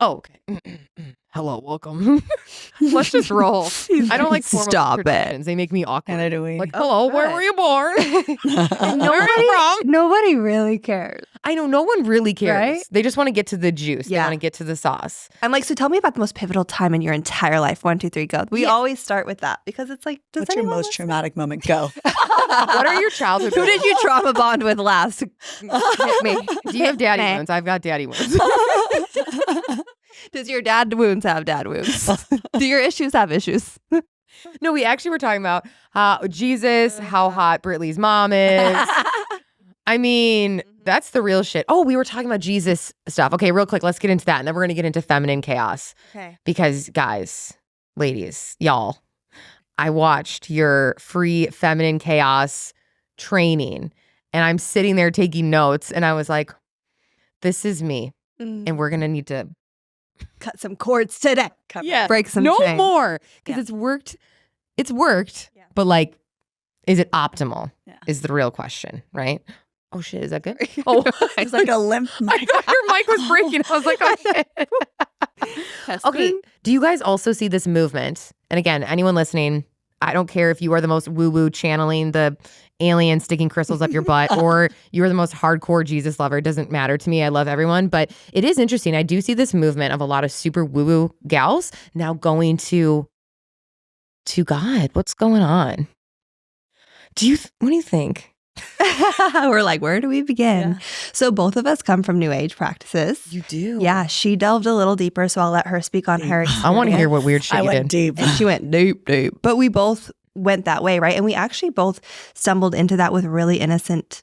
Oh, okay. Hello, welcome. Let's just roll. I don't like formal Stop introductions. They make me awkward. Neither do we. Like, hello, where were you born? Nobody really cares. I know no one really cares. Right? They just want to get to the juice. Yeah. They want to get to the sauce. I'm like, so tell me about the most pivotal time in your entire life. 1, 2, 3, go. We always start with that because it's like, does What's your anyone most listen? traumatic moment? Go. What are your childhood Who did you trauma bond with last? Hit me. Do you have daddy Hey. wounds? I've got daddy wounds. Does your dad wounds have dad wounds? Do your issues have issues? No, we actually were talking about Jesus, how hot Britley's mom is. I mean, that's the real shit. Oh, we were talking about Jesus stuff. Okay, real quick, let's get into that. And then we're going to get into feminine chaos. Okay. Because guys, ladies, y'all, I watched your free feminine chaos training and I'm sitting there taking notes and I was like, this is me. And we're going to need to Cut some cords today. Break some no chains. more. Because Yeah. it's worked. Yeah. But like, is it optimal? Yeah. Is the real question, right? Oh shit, is that good? Oh, It's like a limp I mic. thought your mic was breaking. I was like, oh shit. Okay. Do you guys also see this movement? And again, anyone listening, I don't care if you are the most woo-woo channeling the alien sticking crystals up your butt or you're the most hardcore Jesus lover. It doesn't matter to me. I love everyone. But it is interesting. I do see this movement of a lot of super woo-woo gals now going to God. What's going on? What do you think? We're like, where do we begin? Yeah. So both of us come from New Age practices. You do? Yeah, she delved a little deeper, so I'll let her speak on her experience. I want to hear what weird shit I you went did. deep. And she went deep. But we both went that way, right? And we actually both stumbled into that with really innocent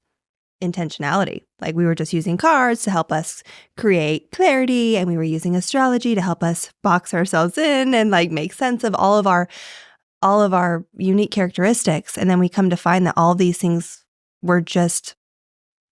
intentionality. Like we were just using cards to help us create clarity, and we were using astrology to help us box ourselves in and like make sense of all of our unique characteristics. And then we come to find that all these things were just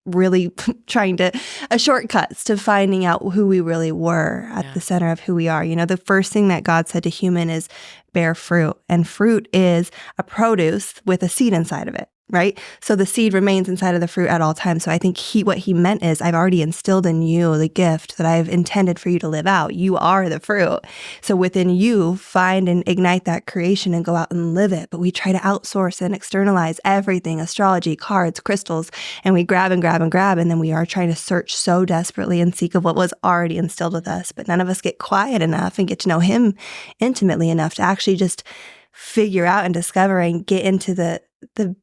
really trying to shortcuts to finding out who we really were at the center of who we are. You know, the first thing that God said to human is bear fruit, and fruit is a produce with a seed inside of it, right? So the seed remains inside of the fruit at all times. So I think what he meant is I've already instilled in you the gift that I've intended for you to live out. You are the fruit. So within you, find and ignite that creation and go out and live it. But we try to outsource and externalize everything, astrology, cards, crystals, and we grab and grab and grab. And then we are trying to search so desperately and seek of what was already instilled with us. But none of us get quiet enough and get to know him intimately enough to actually just figure out and discover and get into the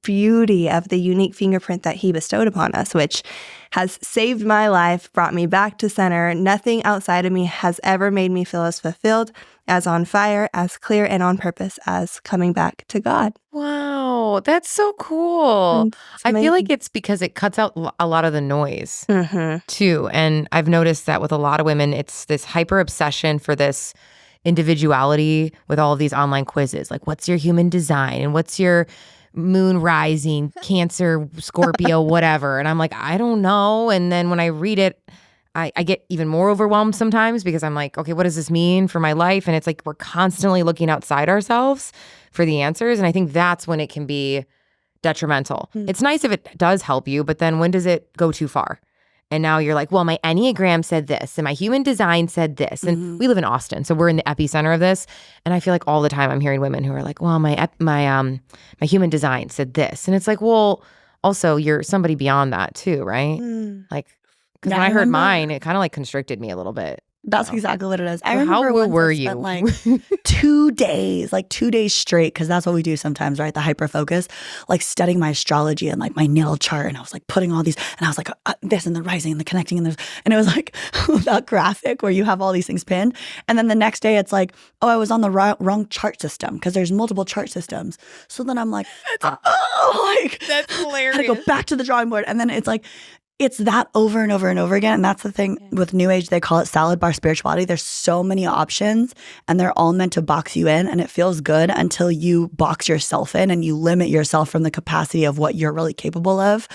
beauty of the unique fingerprint that he bestowed upon us, which has saved my life, brought me back to center. Nothing outside of me has ever made me feel as fulfilled, as on fire, as clear, and on purpose as coming back to God. Wow, that's so cool. I feel like it's because it cuts out a lot of the noise too. And I've noticed that with a lot of women, it's this hyper obsession for this individuality with all of these online quizzes. Like, what's your human design? And what's your moon rising, Cancer, Scorpio, whatever. And I'm like, I don't know. And then when I read it, I get even more overwhelmed sometimes because I'm like, okay, what does this mean for my life? And it's like we're constantly looking outside ourselves for the answers. And I think that's when it can be detrimental. It's nice if it does help you, but then when does it go too far? And now you're like, well, my Enneagram said this and my human design said this. And we live in Austin, so we're in the epicenter of this. And I feel like all the time I'm hearing women who are like, well, my human design said this. And it's like, well, also you're somebody beyond that too, right? Like, because Yeah, when I heard remember- mine, it kind of like constricted me a little bit. That's exactly what it is. I So remember how woo once were I spent you? like 2 days, like 2 days straight, because that's what we do sometimes, right? The hyper focus, like studying my astrology and like my natal chart. And I was like putting all these, and I was like, this and the rising and the connecting and and it was like that graphic where you have all these things pinned. And then the next day it's like, oh, I was on the wrong chart system because there's multiple chart systems. So then I'm like, That's hilarious. I had to go back to the drawing board. And then it's like, it's that over and over and over again. And that's the thing with New Age, they call it salad bar spirituality. There's so many options and they're all meant to box you in. And it feels good until you box yourself in and you limit yourself from the capacity of what you're really capable of.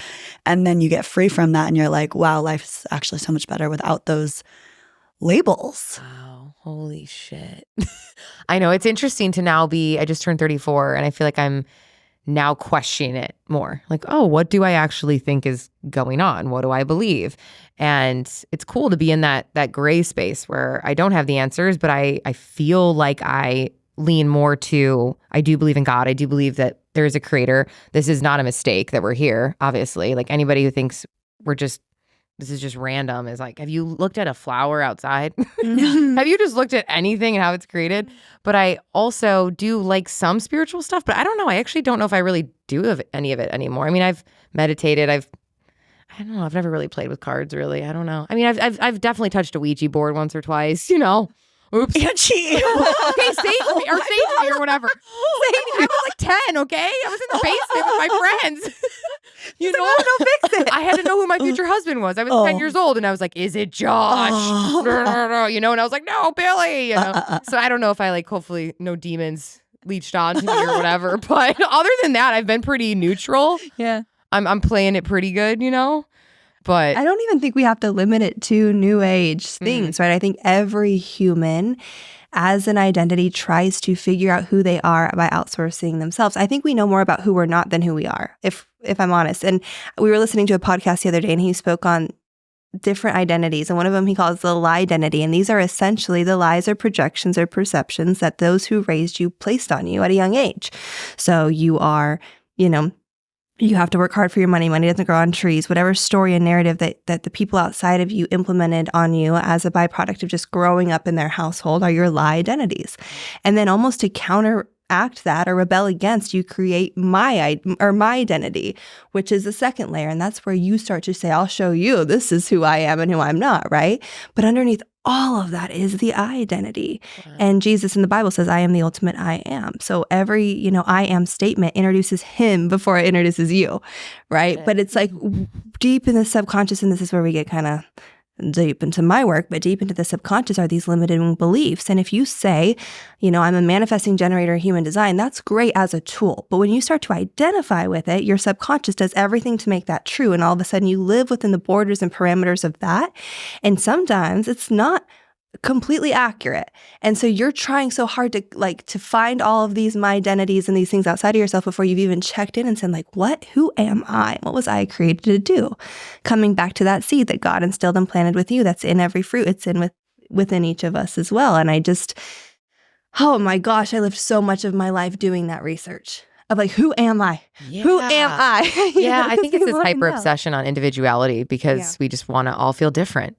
And then you get free from that and you're like, wow, life's actually so much better without those labels. Wow, holy shit. I know, it's interesting to now I just turned 34 and I feel like I'm now questioning it more. Like, oh, what do I actually think is going on? What do I believe? And it's cool to be in that gray space where I don't have the answers, but I feel like I lean more to, I do believe in God. I do believe that there is a creator. This is not a mistake that we're here, obviously. Like anybody who thinks this is just random is like, have you looked at a flower outside? Have you just looked at anything and how it's created? But I also do like some spiritual stuff, but I don't know. I actually don't know if I really do any of it anymore. I mean, I've meditated. I don't know. I've never really played with cards, really. I don't know. I mean, I've definitely touched a Ouija board once or twice, you know. Oops. Angie. Okay, save me or whatever. I was like 10, okay? I was in the basement with my friends. You know, no, fix it. I had to know who my future husband was. I was 10 years old and I was like, is it Josh? You know, and I was like, no, Billy. You know? So I don't know if I like, hopefully no demons leached onto me or whatever. But other than that, I've been pretty neutral. Yeah. I'm playing it pretty good, you know? But I don't even think we have to limit it to new age things, right? I think every human as an identity tries to figure out who they are by outsourcing themselves. I think we know more about who we're not than who we are, if I'm honest. And we were listening to a podcast the other day and he spoke on different identities. And one of them he calls the lie identity. And these are essentially the lies or projections or perceptions that those who raised you placed on you at a young age. So you are, you know, you have to work hard for your money. Money doesn't grow on trees. Whatever story and narrative that the people outside of you implemented on you as a byproduct of just growing up in their household are your lie identities. And then almost to counteract that or rebel against, you create my identity, which is the second layer. And that's where you start to say, I'll show you this is who I am and who I'm not, right? But underneath all of that is the I identity. Wow. And Jesus in the Bible says, I am the ultimate I am. So every, I am statement introduces him before it introduces you, right? Yeah. But it's like deep in the subconscious, and this is where we get kind of deep into my work, but deep into the subconscious are these limiting beliefs. And if you say, I'm a manifesting generator of human design, that's great as a tool. But when you start to identify with it, your subconscious does everything to make that true. And all of a sudden you live within the borders and parameters of that. And sometimes it's not completely accurate. And so you're trying so hard to find all of these my identities and these things outside of yourself before you've even checked in and said who am I? What was I created to do? Coming back to that seed that God instilled and planted with you, that's in every fruit. It's within each of us as well. And I just, oh my gosh, I lived so much of my life doing that research of who am I? Yeah. Who am I? Yeah, I think it's this hyper obsession on individuality because we just want to all feel different.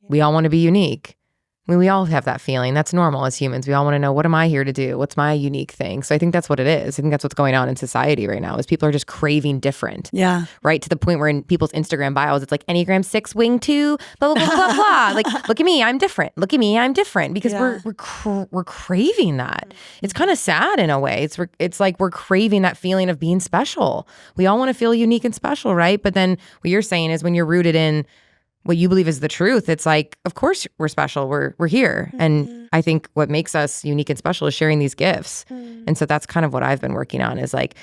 We all want to be unique. I mean, we all have that feeling. That's normal as humans. We all want to know, what am I here to do? What's my unique thing? So I think that's what it is. I think that's what's going on in society right now is people are just craving different. Yeah. Right? To the point where in people's Instagram bios, it's like Enneagram 6, wing 2, blah, blah, blah, blah, blah. Like, look at me, I'm different. Look at me, I'm different. Because we're craving that. It's kind of sad in a way. It's like we're craving that feeling of being special. We all want to feel unique and special, right? But then what you're saying is when you're rooted in what you believe is the truth, it's like, of course we're special. We're here. Mm-hmm. And I think what makes us unique and special is sharing these gifts. Mm-hmm. And so that's kind of what I've been working on is like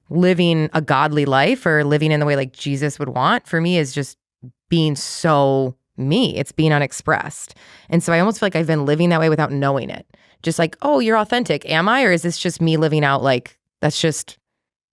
living a godly life or living in the way like Jesus would want for me is just being so me. It's being unexpressed. And so I almost feel like I've been living that way without knowing it. Just like, oh, you're authentic. Am I? Or is this just me living out like, that's just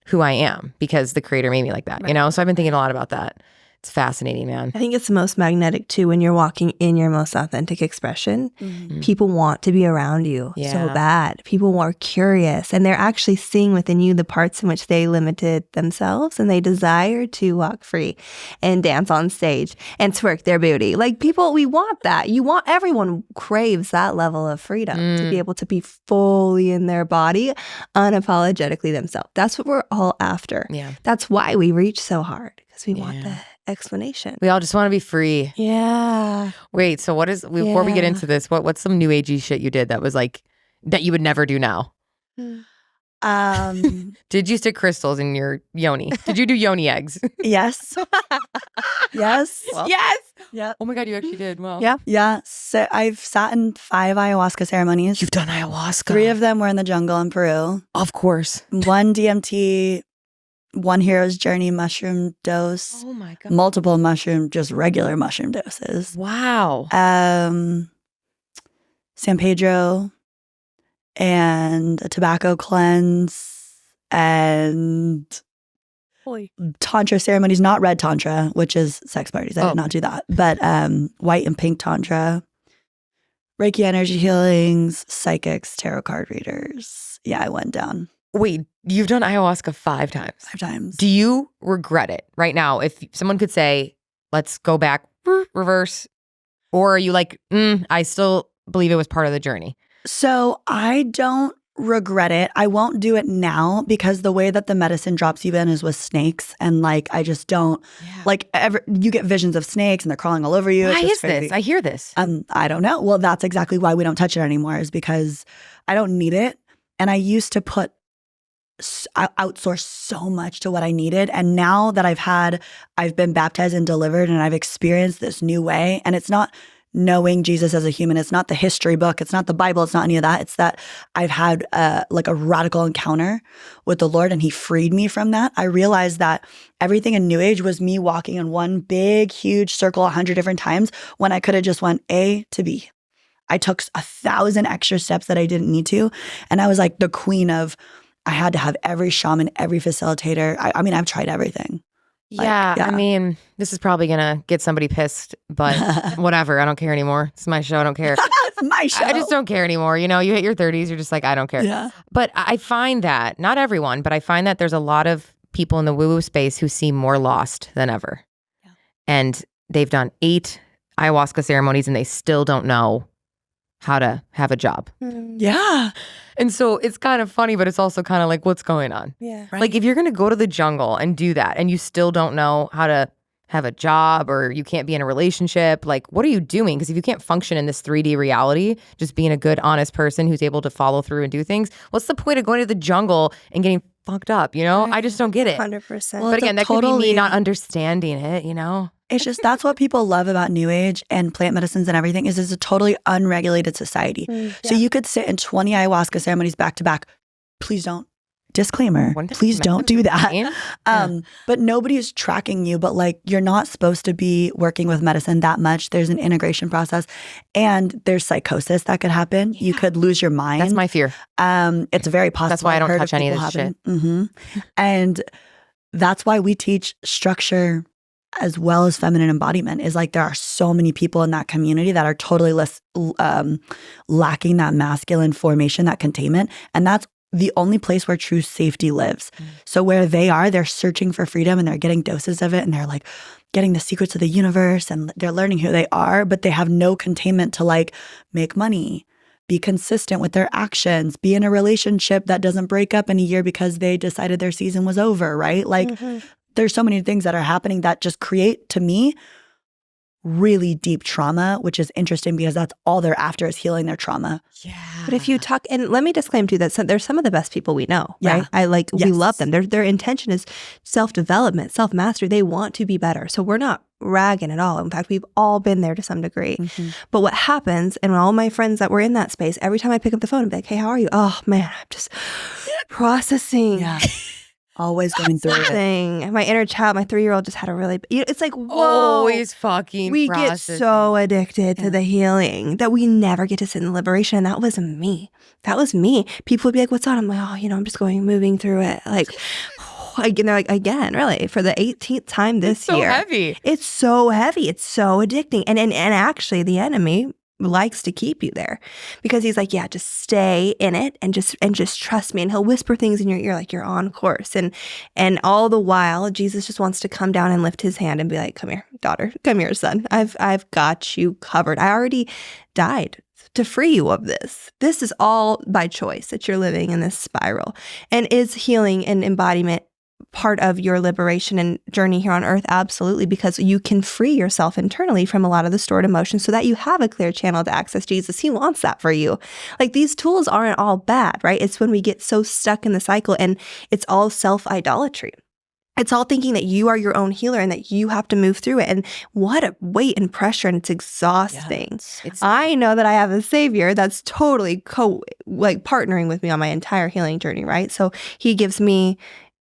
who I am because the creator made me like that, right. So I've been thinking a lot about that. It's fascinating, man. I think it's the most magnetic too when you're walking in your most authentic expression. Mm-hmm. People want to be around you so bad. People are curious and they're actually seeing within you the parts in which they limited themselves and they desire to walk free and dance on stage and twerk their booty. Like people, we want that. Everyone craves that level of freedom to be able to be fully in their body, unapologetically themselves. That's what we're all after. Yeah. That's why we reach so hard because we want that explanation. We all just want to be free. Yeah. Wait, so what is, before we get into this, what's some new agey shit you did that was like, that you would never do now? Did you stick crystals in your yoni? Did you do yoni eggs? Yes. Yes. Well, yes. Yeah. Oh my God, you actually did. Wow. Yeah. Yeah. So I've sat in 5 ayahuasca ceremonies. You've done ayahuasca. 3 of them were in the jungle in Peru. Of course. 1 DMT, 1 hero's journey mushroom dose. Oh my God. Multiple just regular mushroom doses. Wow. San Pedro and a tobacco cleanse and Tantra ceremonies, not red Tantra, which is sex parties. I did not do that. But white and pink Tantra, Reiki energy healings, psychics, tarot card readers. Yeah, I went down. Wait, you've done ayahuasca 5 times? 5 times. Do you regret it right now? If someone could say, let's go back, reverse, or are you like, I still believe it was part of the journey? So I don't regret it. I won't do it now because the way that the medicine drops you in is with snakes, and like I just don't you get visions of snakes and they're crawling all over you. Why is this? I hear this. I don't know. Well, that's exactly why we don't touch it anymore, is because I don't need it. And I used to outsource so much to what I needed. And now that I've been baptized and delivered, and I've experienced this new way, and it's not knowing Jesus as a human. It's not the history book. It's not the Bible. It's not any of that. It's that I've had a radical encounter with the Lord, and he freed me from that. I realized that everything in New Age was me walking in one big, huge circle 100 different times when I could have just went A to B. I took 1,000 extra steps that I didn't need to. And I was like the queen of, I had to have every shaman, every facilitator. I mean, I've tried everything. Yeah, I mean, this is probably going to get somebody pissed, but whatever. I don't care anymore. It's my show. I don't care. It's my show. I just don't care anymore. You know, you hit your 30s, you're just like, I don't care. Yeah. But I find that, not everyone, but I find that there's a lot of people in the woo-woo space who seem more lost than ever. Yeah. And they've done 8 ayahuasca ceremonies and they still don't know how to have a job. Yeah. And so it's kind of funny, but it's also kind of like, what's going on? Yeah. Right. Like if you're going to go to the jungle and do that and you still don't know how to have a job, or you can't be in a relationship, like what are you doing? Because if you can't function in this 3D reality, just being a good, honest person who's able to follow through and do things, what's the point of going to the jungle and getting fucked up, you know? I just don't get it. 100%. Well, But again, that could be me not understanding it, you know? It's just, that's what people love about New Age and plant medicines and everything, is it's a totally unregulated society. So you could sit in 20 ayahuasca ceremonies back to back. Please don't. Disclaimer. Please don't do that. But nobody is tracking you, but like you're not supposed to be working with medicine that much. There's an integration process, and there's psychosis that could happen. You could lose your mind. That's my fear. It's very possible. That's why I don't touch any of this shit. And that's why we teach structure as well as feminine embodiment. Is like there are so many people in that community that are totally lacking that masculine formation, that containment. And that's the only place where true safety lives. So where they are, they're searching for freedom and they're getting doses of it, and they're like getting the secrets of the universe, and they're learning who they are, but they have no containment to like make money, be consistent with their actions, be in a relationship that doesn't break up in a year because they decided their season was over, right? Like there's so many things that are happening that just create, to me, really deep trauma, which is interesting because that's all they're after, is healing their trauma. Yeah. But if you talk, and let me disclaim too that there's some of the best people we know, right? We love them. Their intention is self-development, self-mastery. They want to be better. So we're not ragging at all. In fact, we've all been there to some degree. But what happens, and all my friends that were in that space, every time I pick up the phone and be like, hey, how are you? Oh man, I'm just processing. Yeah. Always going through it. My inner child, my 3-year-old just had a really, it's like, whoa. Always fucking We processing. get so addicted to the healing that we never get to sit in the liberation. And that was me. People would be like, what's on? I'm like, oh, I'm just moving through it. Like, and they're like, again, really, for the 18th time this year. It's so heavy. It's so addicting. And actually the enemy likes to keep you there because he's like, yeah, just stay in it and just trust me. And he'll whisper things in your ear like you're on course. And all the while, Jesus just wants to come down and lift his hand and be like, come here, daughter, come here, son. I've got you covered. I already died to free you of this. This is all by choice that you're living in this spiral. And is healing and embodiment part of your liberation and journey here on earth? Absolutely, because you can free yourself internally from a lot of the stored emotions so that you have a clear channel to access Jesus. He wants that for you. Like these tools aren't all bad, right? It's when we get so stuck in the cycle and it's all self-idolatry. It's all thinking that you are your own healer and that you have to move through it. And what a weight and pressure, and it's exhausting. I know that I have a savior that's totally partnering with me on my entire healing journey, right? So he gives me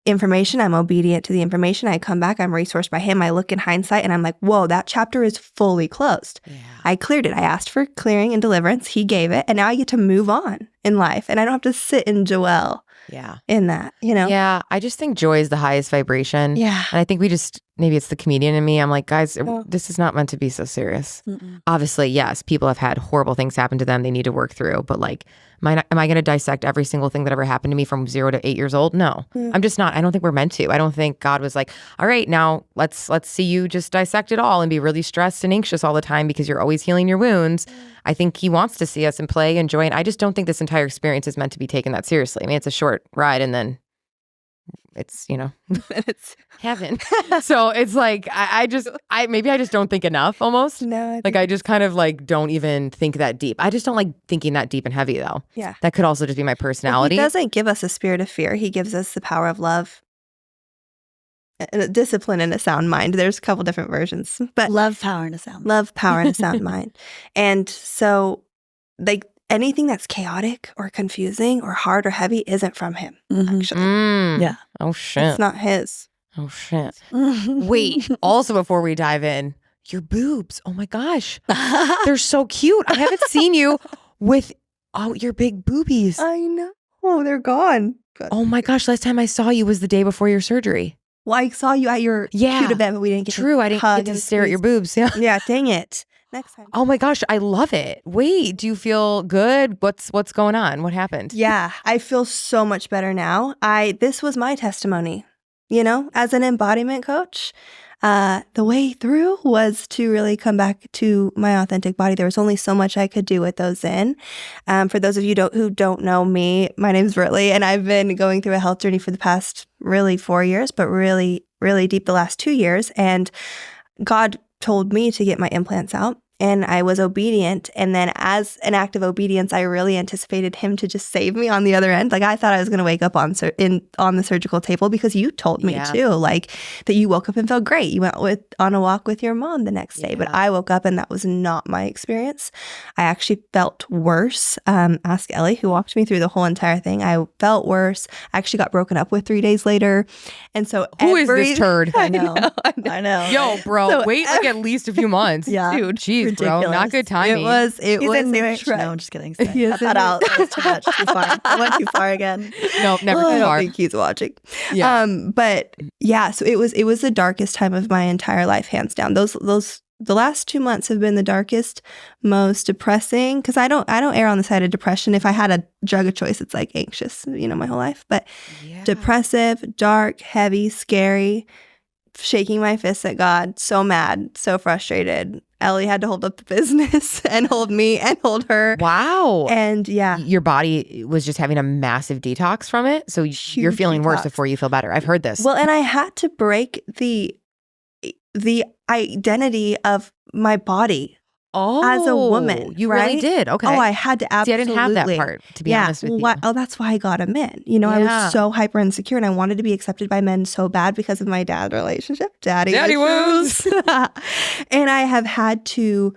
information. I'm obedient to the information. I come back. I'm resourced by him. I look in hindsight and I'm like, whoa, that chapter is fully closed. Yeah. I cleared it. I asked for clearing and deliverance. He gave it. And now I get to move on in life. And I don't have to sit and dwell in that, you know? Yeah. I just think joy is the highest vibration. Yeah. And I think maybe it's the comedian in me. I'm like, guys, this is not meant to be so serious. Obviously, yes, people have had horrible things happen to them they need to work through. But like, am I going to dissect every single thing that ever happened to me from 0 to 8 years old? No, I'm just not. I don't think we're meant to. I don't think God was like, all right, now let's see you just dissect it all and be really stressed and anxious all the time because you're always healing your wounds. I think he wants to see us and play and joy. And I just don't think this entire experience is meant to be taken that seriously. I mean, it's a short ride and then it's, it's heaven. So it's like, maybe I just don't think enough almost. No. I just kind of like don't even think that deep. I just don't like thinking that deep and heavy though. Yeah. That could also just be my personality. Well, he doesn't give us a spirit of fear. He gives us the power of love, discipline, and a sound mind. There's a couple different versions, but love, power, and a sound mind. Love, power, and a sound mind. And so like anything that's chaotic or confusing or hard or heavy isn't from him, actually. Yeah. Oh, shit. It's not his. Oh, shit. Wait, also before we dive in, your boobs. Oh my gosh. They're so cute. I haven't seen you with your big boobies. I know. Oh, they're gone. Good. Oh my gosh. Last time I saw you was the day before your surgery. Well, I saw you at your cute event, but we didn't get to I didn't get to stare at your boobs. Yeah. Yeah, dang it. Next time. Oh my gosh, I love it. Wait, do you feel good? What's going on? What happened? Yeah, I feel so much better now. This was my testimony, as an embodiment coach. The way through was to really come back to my authentic body. There was only so much I could do with those in. For those of you who don't know me, my name's Britley, and I've been going through a health journey for the past really 4 years, but really, really deep the last 2 years. And God told me to get my implants out. And I was obedient. And then as an act of obedience, I really anticipated him to just save me on the other end. Like I thought I was going to wake up on the surgical table because you told me too, like that you woke up and felt great. You went on a walk with your mom the next day, but I woke up and that was not my experience. I actually felt worse. Ask Ellie, who walked me through the whole entire thing. I felt worse. I actually got broken up with 3 days later. And so who is this turd? I know. Yo, bro, so wait like at least a few months. Yeah. Dude, jeez. Bro, not good timing. It was a trek. No, I'm just kidding. Cut that out. That was too much. Too far. I went too far again. No, never too far. I don't think he's watching. Yeah. But yeah, so it was the darkest time of my entire life, hands down. The last 2 months have been the darkest, most depressing. Because I don't err on the side of depression. If I had a drug of choice, it's like anxious, my whole life. But depressive, dark, heavy, scary. Shaking my fists at God, so mad, so frustrated. Ellie had to hold up the business and hold me and hold her. Wow. And yeah. Your body was just having a massive detox from it. So you're feeling worse before you feel better. I've heard this. Well, and I had to break the identity of my body. As a woman, you really did. Okay. Oh, I had to absolutely. See, I didn't have that part, to be honest with you. Oh, that's why I got him in. I was so hyper insecure and I wanted to be accepted by men so bad because of my dad relationship. Daddy wounds. And I have had to,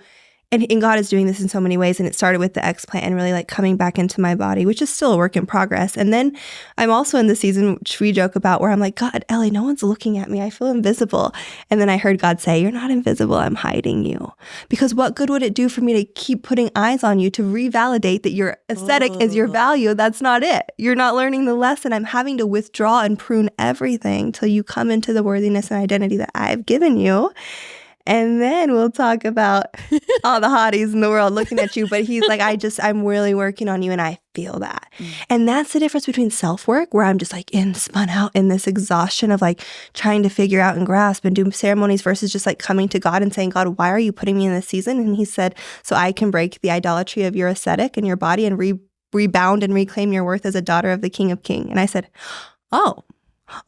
and God is doing this in so many ways. And it started with the explant and really like coming back into my body, which is still a work in progress. And then I'm also in the season, which we joke about, where I'm like, God, Ellie, no one's looking at me. I feel invisible. And then I heard God say, you're not invisible. I'm hiding you. Because what good would it do for me to keep putting eyes on you to revalidate that your aesthetic is your value? That's not it. You're not learning the lesson. I'm having to withdraw and prune everything till you come into the worthiness and identity that I've given you. And then we'll talk about all the hotties in the world looking at you. But he's like, I'm really working on you and I feel that. And that's the difference between self-work, where I'm just like spun out in this exhaustion of like trying to figure out and grasp and do ceremonies, versus just like coming to God and saying, God, why are you putting me in this season? And he said, so I can break the idolatry of your aesthetic and your body and rebound and reclaim your worth as a daughter of the King of Kings. And I said, oh,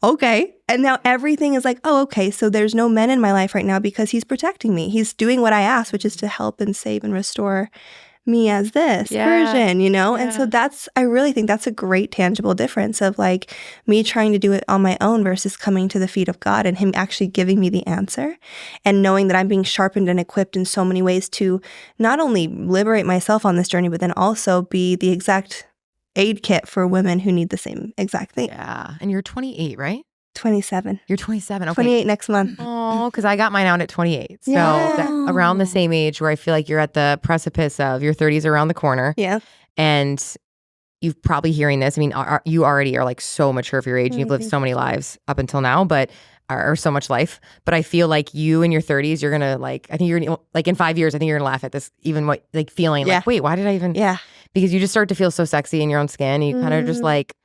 okay. And now everything is like, oh, okay. So there's no men in my life right now because he's protecting me. He's doing what I asked, which is to help and save and restore me as this version, And so I really think that's a great tangible difference of like me trying to do it on my own versus coming to the feet of God and him actually giving me the answer and knowing that I'm being sharpened and equipped in so many ways to not only liberate myself on this journey, but then also be the exact aid kit for women who need the same exact thing. Yeah. And you're 28, right? 27. You're 27. Okay. 28 next month. Oh, because I got mine out at 28. So around the same age where I feel like you're at the precipice of your 30s around the corner. Yeah. And you've probably hearing this. I mean, you already are like so mature for your age. And you've lived so many lives up until now, or so much life. But I feel like you in your 30s, you're gonna like, I think you're gonna, like in 5 years, I think you're gonna laugh at this, even what like feeling like, wait, why did I even? Yeah. Because you just start to feel so sexy in your own skin. And you kind of just like,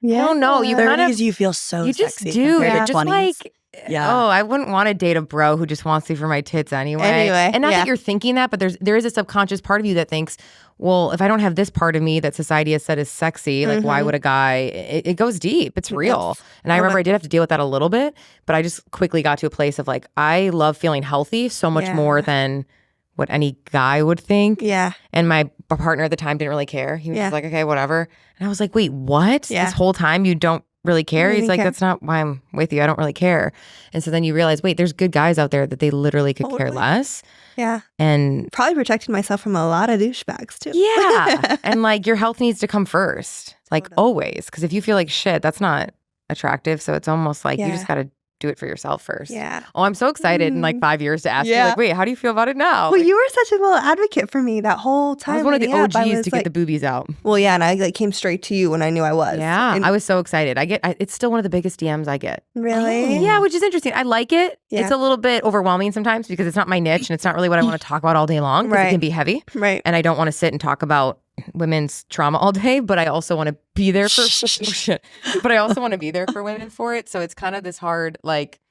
I don't know. You kind of, you feel so you just sexy do. compared You're to just 20s. like, oh, I wouldn't want to date a bro who just wants me for my tits anyway. And not that you're thinking that, but there is a subconscious part of you that thinks, well, if I don't have this part of me that society has said is sexy, like why would a guy, it goes deep. It's real. And I remember I did have to deal with that a little bit, but I just quickly got to a place of like, I love feeling healthy so much more than what any guy would think. Yeah. And my partner at the time didn't really care. He was just like, okay, whatever. And I was like, wait, what? This whole time you don't really care? He's like, that's not why I'm with you. I don't really care. And so then you realize, wait, there's good guys out there that they literally could care less. Yeah. And probably protected myself from a lot of douchebags too. Yeah. And like your health needs to come first, like always. Because if you feel like shit, that's not attractive. So it's almost like you just got to do it for yourself first. Yeah. Oh, I'm so excited in like 5 years to ask you, like, wait, how do you feel about it now? Well, like, you were such a little advocate for me that whole time. I was one of the OGs to get the boobies out. Well, yeah, and I like came straight to you when I knew I was. Yeah, I was so excited. It's still one of the biggest DMs I get. Really? Yeah, which is interesting. I like it. Yeah. It's a little bit overwhelming sometimes because it's not my niche and it's not really what I want to talk about all day long because it can be heavy. Right. And I don't want to sit and talk about women's trauma all day, but I also want to be there for but I also want to be there for women for it. So it's kind of this hard, like,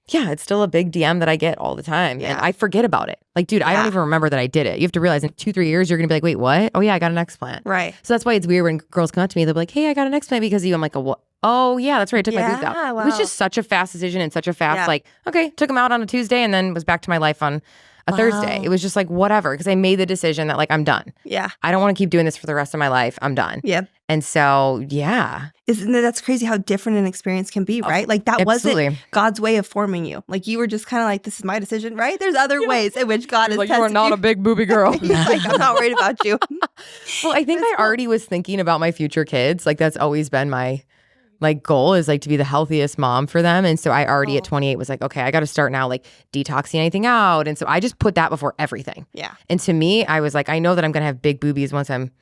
yeah, it's still a big DM that I get all the time. Yeah. And I forget about it. Like, dude, I don't even remember that I did it. You have to realize in 2-3 years, you're going to be like, wait, what? Oh, yeah, I got an explant. Right. So that's why it's weird when girls come up to me. They'll be like, hey, I got an explant because of you. I'm like, what? Oh, yeah, that's right. I took my boobs out. Wow. It was just such a fast decision and such a fast, like, okay, took them out on a Tuesday and then was back to my life on a Thursday. It was just like, whatever, because I made the decision that like, I'm done. Yeah. I don't want to keep doing this for the rest of my life. I'm done. Yeah. And so, yeah. That's crazy how different an experience can be, right? Like that wasn't God's way of forming you. Like you were just kind of like, this is my decision, right? There's other ways in which God is like, you are not a big booby girl. He's like, I'm not worried about you. Well, I think I already was thinking about my future kids. Like that's always been my like goal is like to be the healthiest mom for them. And so I already at 28 was like, okay, I got to start now like detoxing anything out. And so I just put that before everything. Yeah. And to me, I was like, I know that I'm going to have big boobies once I'm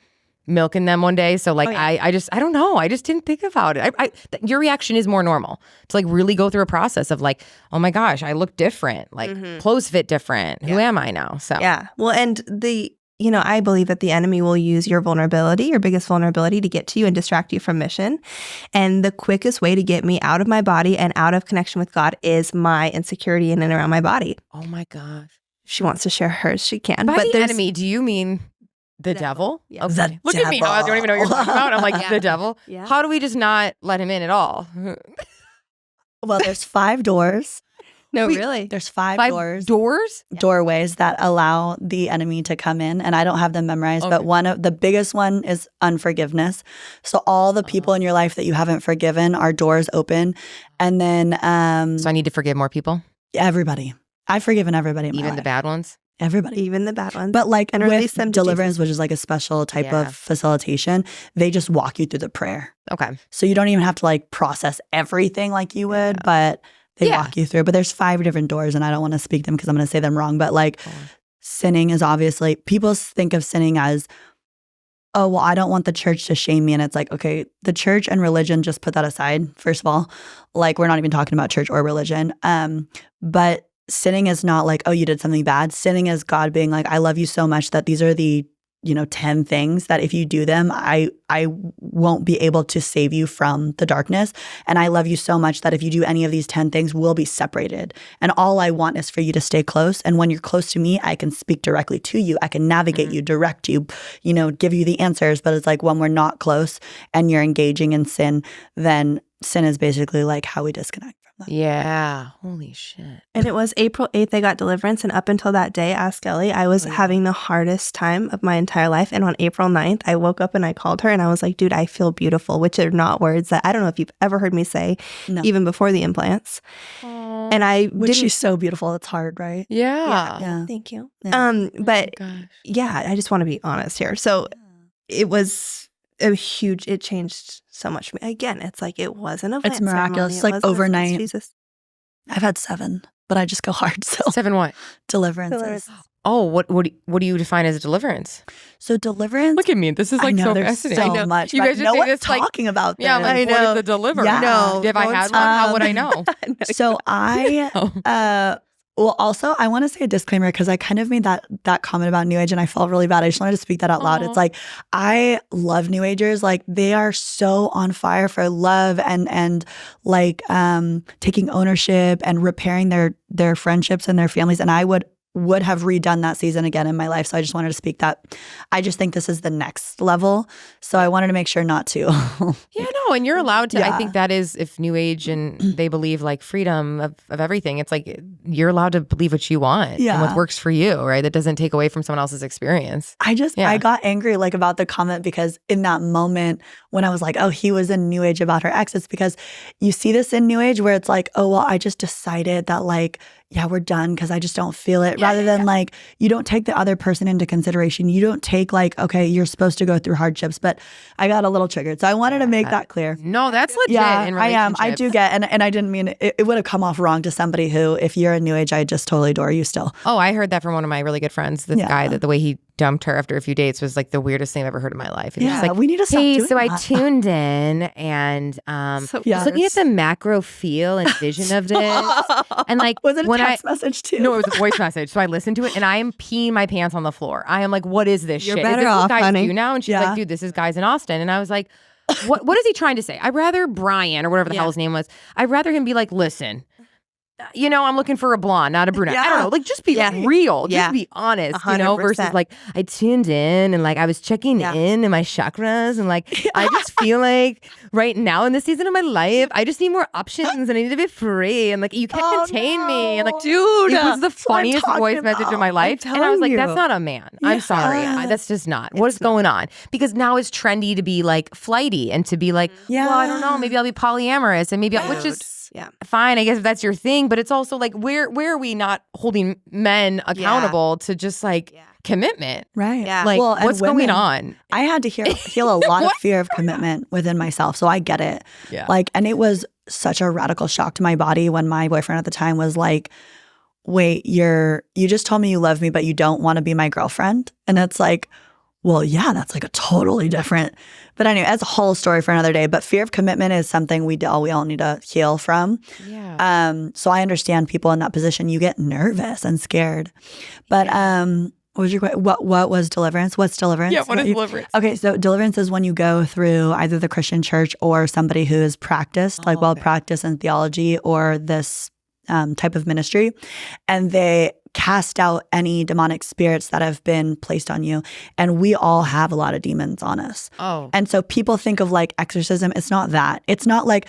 milking them one day. So like, I don't know. I just didn't think about it. Your reaction is more normal to like really go through a process of like, oh my gosh, I look different. Like clothes fit different. Who am I now? So yeah. Well, and I believe that the enemy will use your vulnerability, your biggest vulnerability, to get to you and distract you from mission. And the quickest way to get me out of my body and out of connection with God is my insecurity in and around my body. Oh my gosh. She wants to share hers. She can. By the enemy, do you mean the devil? Yeah. Okay. The Look at me. I don't even know what you're talking about. I'm like, the devil? Yeah. How do we just not let him in at all? Well, there's 5 doors. No, really? There's 5 doors. Doors? Doorways that allow the enemy to come in. And I don't have them memorized, but one of the biggest one is unforgiveness. So all the people in your life that you haven't forgiven are doors open. And then so I need to forgive more people? Everybody. I've forgiven everybody in my Even life. the bad ones? Everybody. Even the bad ones. But like and release them with deliverance, which is like a special type of facilitation, they just walk you through the prayer. Okay. So you don't even have to like process everything like you would, but they walk you through. But there's 5 different doors and I don't want to speak them because I'm going to say them wrong. But like sinning is obviously, people think of sinning as, oh, well, I don't want the church to shame me. And it's like, okay, the church and religion, just put that aside. First of all, like we're not even talking about church or religion. But sinning is not like, oh, you did something bad. Sinning is God being like, I love you so much that these are the 10 things that if you do them, I won't be able to save you from the darkness. And I love you so much that if you do any of these 10 things, we'll be separated. And all I want is for you to stay close. And when you're close to me, I can speak directly to you. I can navigate you, direct you, give you the answers. But it's like when we're not close and you're engaging in sin, then sin is basically like how we disconnect. Yeah. Holy shit. And it was April 8th I got deliverance. And up until that day, ask Ellie, I was having the hardest time of my entire life. And on April 9th, I woke up and I called her and I was like, dude, I feel beautiful, which are not words that I don't know if you've ever heard me say, even before the implants. Aww. And which she's so beautiful. It's hard, right? Yeah. Thank you. Yeah. But I just want to be honest here. So it was it changed so much for me. Again, it's like it wasn't a it's miraculous. It's like overnight. Jesus. I've had 7. but I just go hard. So 7 what? deliverances. Oh, what do you define as a deliverance? So deliverance. Look at me. This is like so fascinating. So much. You guys no one's this, talking about this. Yeah, I'm like, what is a deliverance? Yeah. No. If I had one, how would I know? So well, also, I want to say a disclaimer because I kind of made that comment about New Age and I felt really bad. I just wanted to speak that out loud. It's like, I love New Agers. Like, they are so on fire for love and like taking ownership and repairing their friendships and their families. And I would have redone that season again in my life. So I just wanted to speak that. I just think this is the next level. So I wanted to make sure not to. Yeah, no, and you're allowed to. I think that is, if New Age and they believe like freedom of everything, it's like you're allowed to believe what you want and what works for you, right? That doesn't take away from someone else's experience. I got angry like about the comment because in that moment when I was like, oh, he was in New Age about her ex, it's because you see this in New Age where it's like, oh, well, I just decided that like, yeah, we're done because I just don't feel it. Rather than like, you don't take the other person into consideration. You don't take like, okay, you're supposed to go through hardships. But I got a little triggered. So I wanted to make that clear. No, that's legit. Yeah, in I am. I do get, and I didn't mean it would have come off wrong to somebody who, if you're a New Age, I just totally adore you still. Oh, I heard that from one of my really good friends. This guy, that the way he dumped her after a few dates was like the weirdest thing I've ever heard in my life. It was like, we need to stop doing so that. I tuned in and just looking at the macro feel and vision of this. And like, was it a text message too? No, it was a voice message. So I listened to it and I am peeing my pants on the floor. I am like, what is this You're shit? better Is this off, what guys honey. do now? And she's like, dude, this is guys in Austin. And I was like, what is he trying to say? I'd rather Brian or whatever the hell his name was. I'd rather him be like, listen, I'm looking for a blonde, not a brunette. I don't know. Like, just be real. Just be honest, 100%. versus like, I tuned in and like, I was checking in my chakras and like, I just feel like right now in this season of my life, I just need more options and I need to be free. And like, you can't contain me. And like, dude, it was the funniest voice message of my life. And I was like, that's not a man. I'm sorry. That's just not. What's going on? Because now it's trendy to be like flighty and to be like, well, I don't know, maybe I'll be polyamorous and maybe which is fine, I guess if that's your thing, but it's also like where are we not holding men accountable to just like commitment? Right. Yeah. Like, well, what's going on? I had to heal a lot of fear of commitment within myself. So I get it. Yeah. Like, and it was such a radical shock to my body when my boyfriend at the time was like, wait, you just told me you love me, but you don't want to be my girlfriend. And it's like, well, yeah, that's like a totally different. But anyway, that's a whole story for another day. But fear of commitment is something we all need to heal from. Yeah. So I understand people in that position. You get nervous and scared. But what was your question? What was deliverance? What's deliverance? Yeah, what is deliverance? Okay, so deliverance is when you go through either the Christian church or somebody who is practiced, well-practiced in theology or this type of ministry, and they cast out any demonic spirits that have been placed on you. And we all have a lot of demons on us. Oh. And so people think of like exorcism. It's not that. It's not like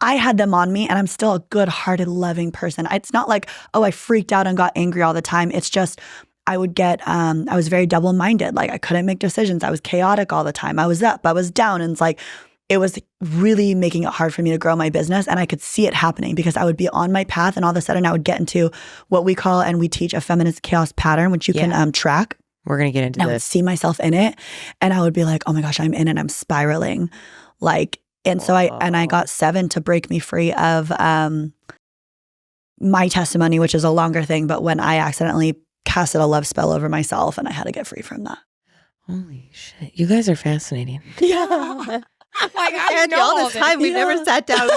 I had them on me and I'm still a good-hearted, loving person. It's not like, oh, I freaked out and got angry all the time. It's just I would get, I was very double-minded. Like I couldn't make decisions. I was chaotic all the time. I was up, I was down. And it's like, it was really making it hard for me to grow my business. And I could see it happening because I would be on my path and all of a sudden I would get into what we call, and we teach, a feminist chaos pattern, which you can track. We're going to get into and I would this. see myself in it and I would be like, oh my gosh, I'm in it. I'm spiraling. Like, and so I got 7 to break me free of my testimony, which is a longer thing. But when I accidentally casted a love spell over myself and I had to get free from that. Holy shit. You guys are fascinating. Yeah. Like, And all this time we never sat down.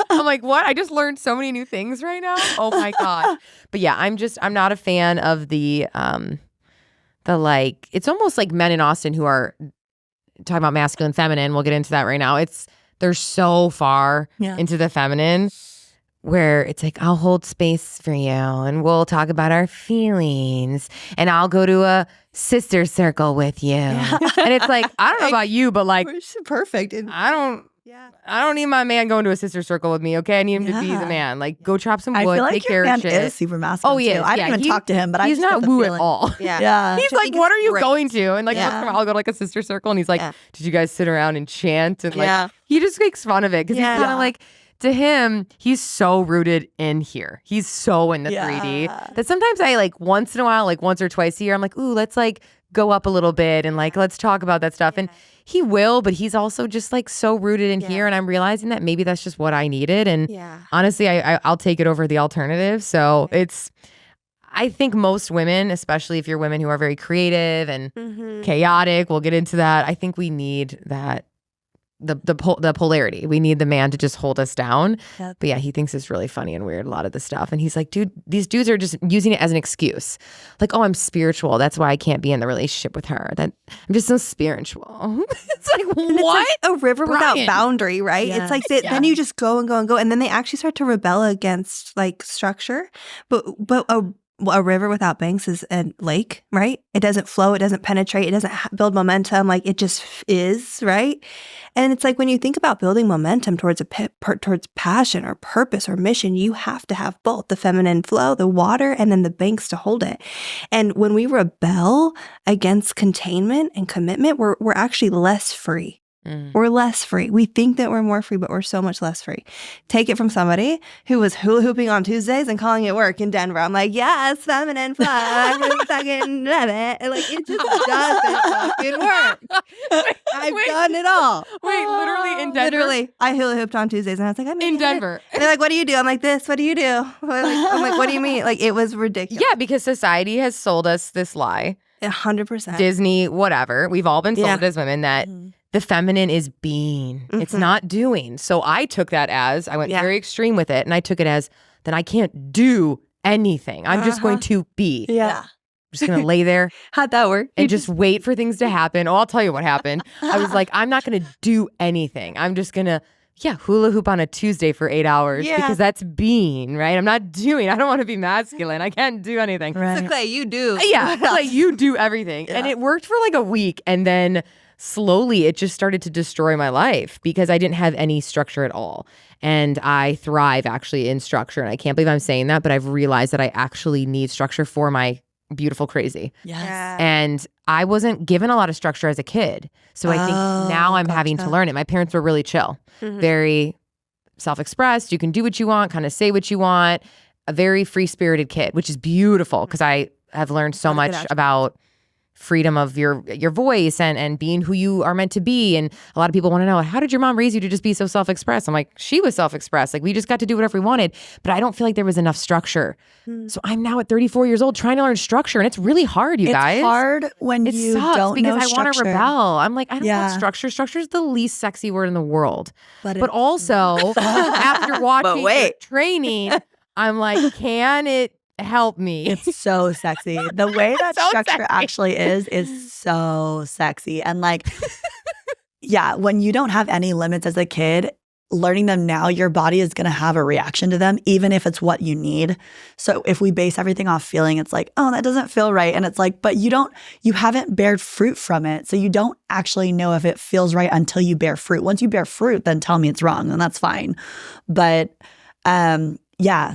I'm like, what? I just learned so many new things right now. Oh my God. But yeah, I'm not a fan of the like, it's almost like men in Austin who are talking about masculine, feminine. We'll get into that right now. They're so far into the feminine where it's like, I'll hold space for you and we'll talk about our feelings and I'll go to a sister circle with you. Yeah. And it's like, I don't know about you, but like, perfect. I don't need my man going to a sister circle with me, okay? I need him to be the man. Like, go chop some wood, I feel like take your care man of shit. is super masculine. Oh, he is. I didn't even talk to him, but I he's just not get the woo feeling. at all. Yeah. He's like, what are you going to? And like, Yeah. I'll go to like a sister circle. And he's like, did you guys sit around and chant? And like, he just makes fun of it because he's kind of like, to him, he's so rooted in here. He's so in the 3D that sometimes I like once in a while, like once or twice a year, I'm like, ooh, let's like go up a little bit and like, let's talk about that stuff. And he will, but he's also just like so rooted in here. And I'm realizing that maybe that's just what I needed. And honestly, I'll take it over the alternative. So I think most women, especially if you're women who are very creative and chaotic, we'll get into that. I think we need that. The polarity. We need the man to just hold us down. Yep. But yeah, he thinks it's really funny and weird, a lot of the stuff. And he's like, dude, these dudes are just using it as an excuse. Like, oh, I'm spiritual. That's why I can't be in the relationship with her. That I'm just so spiritual. It's like, what? It's like a river without boundary, right? Yeah. It's like then you just go and go and go. And then they actually start to rebel against like structure. But a river without banks is a lake, right? It doesn't flow. It doesn't penetrate. It doesn't build momentum. Like it just is, right? And it's like when you think about building momentum towards towards passion or purpose or mission, you have to have both the feminine flow, the water, and then the banks to hold it. And when we rebel against containment and commitment, we're actually less free. We're less free. We think that we're more free, but we're so much less free. Take it from somebody who was hula hooping on Tuesdays and calling it work in Denver. I'm like, yes, feminine flow. I really fucking love it. And like, it just doesn't fucking work. I've done it all. Wait, literally in Denver? Literally. I hula hooped on Tuesdays and I was like, I'm in Denver. And they're like, what do you do? I'm like, this. What do you do? I'm like, what do you mean? Like, it was ridiculous. Yeah, because society has sold us this lie. 100%. Disney, whatever. We've all been sold as women that the feminine is being. It's not doing. So I took that as, I went very extreme with it, and I took it as, then I can't do anything. I'm just going to be. Yeah. I'm just going to lay there. How'd that work? And just wait for things to happen. Oh, I'll tell you what happened. I was like, I'm not going to do anything. I'm just going to, hula hoop on a Tuesday for 8 hours because that's being, right? I'm not doing, I don't want to be masculine. I can't do anything. Right. So Clay, you do. Yeah, Clay, you do everything. And it worked for like a week. And then slowly it just started to destroy my life because I didn't have any structure at all. And I thrive actually in structure. And I can't believe I'm saying that, but I've realized that I actually need structure for my beautiful crazy. Yes. And I wasn't given a lot of structure as a kid. So I think now I'm having to learn it. My parents were really chill, very self-expressed. You can do what you want, kind of say what you want. A very free-spirited kid, which is beautiful because I have learned so much about freedom of your voice and being who you are meant to be. And a lot of people want to know, how did your mom raise you to just be so self-expressed? I'm like, she was self-expressed. Like, we just got to do whatever we wanted. But I don't feel like there was enough structure. So I'm now at 34 years old trying to learn structure. And it's really hard, you guys. It's hard when you don't because know I want to rebel. I'm like, I don't want structure. Structure is the least sexy word in the world. But also, after watching your training, I'm like, can it help me? It's so sexy. The way that so structure actually is so sexy. And like, when you don't have any limits as a kid, learning them now, your body is going to have a reaction to them, even if it's what you need. So if we base everything off feeling, it's like, oh, that doesn't feel right. And it's like, but you haven't bared fruit from it. So you don't actually know if it feels right until you bear fruit. Once you bear fruit, then tell me it's wrong, and that's fine. But,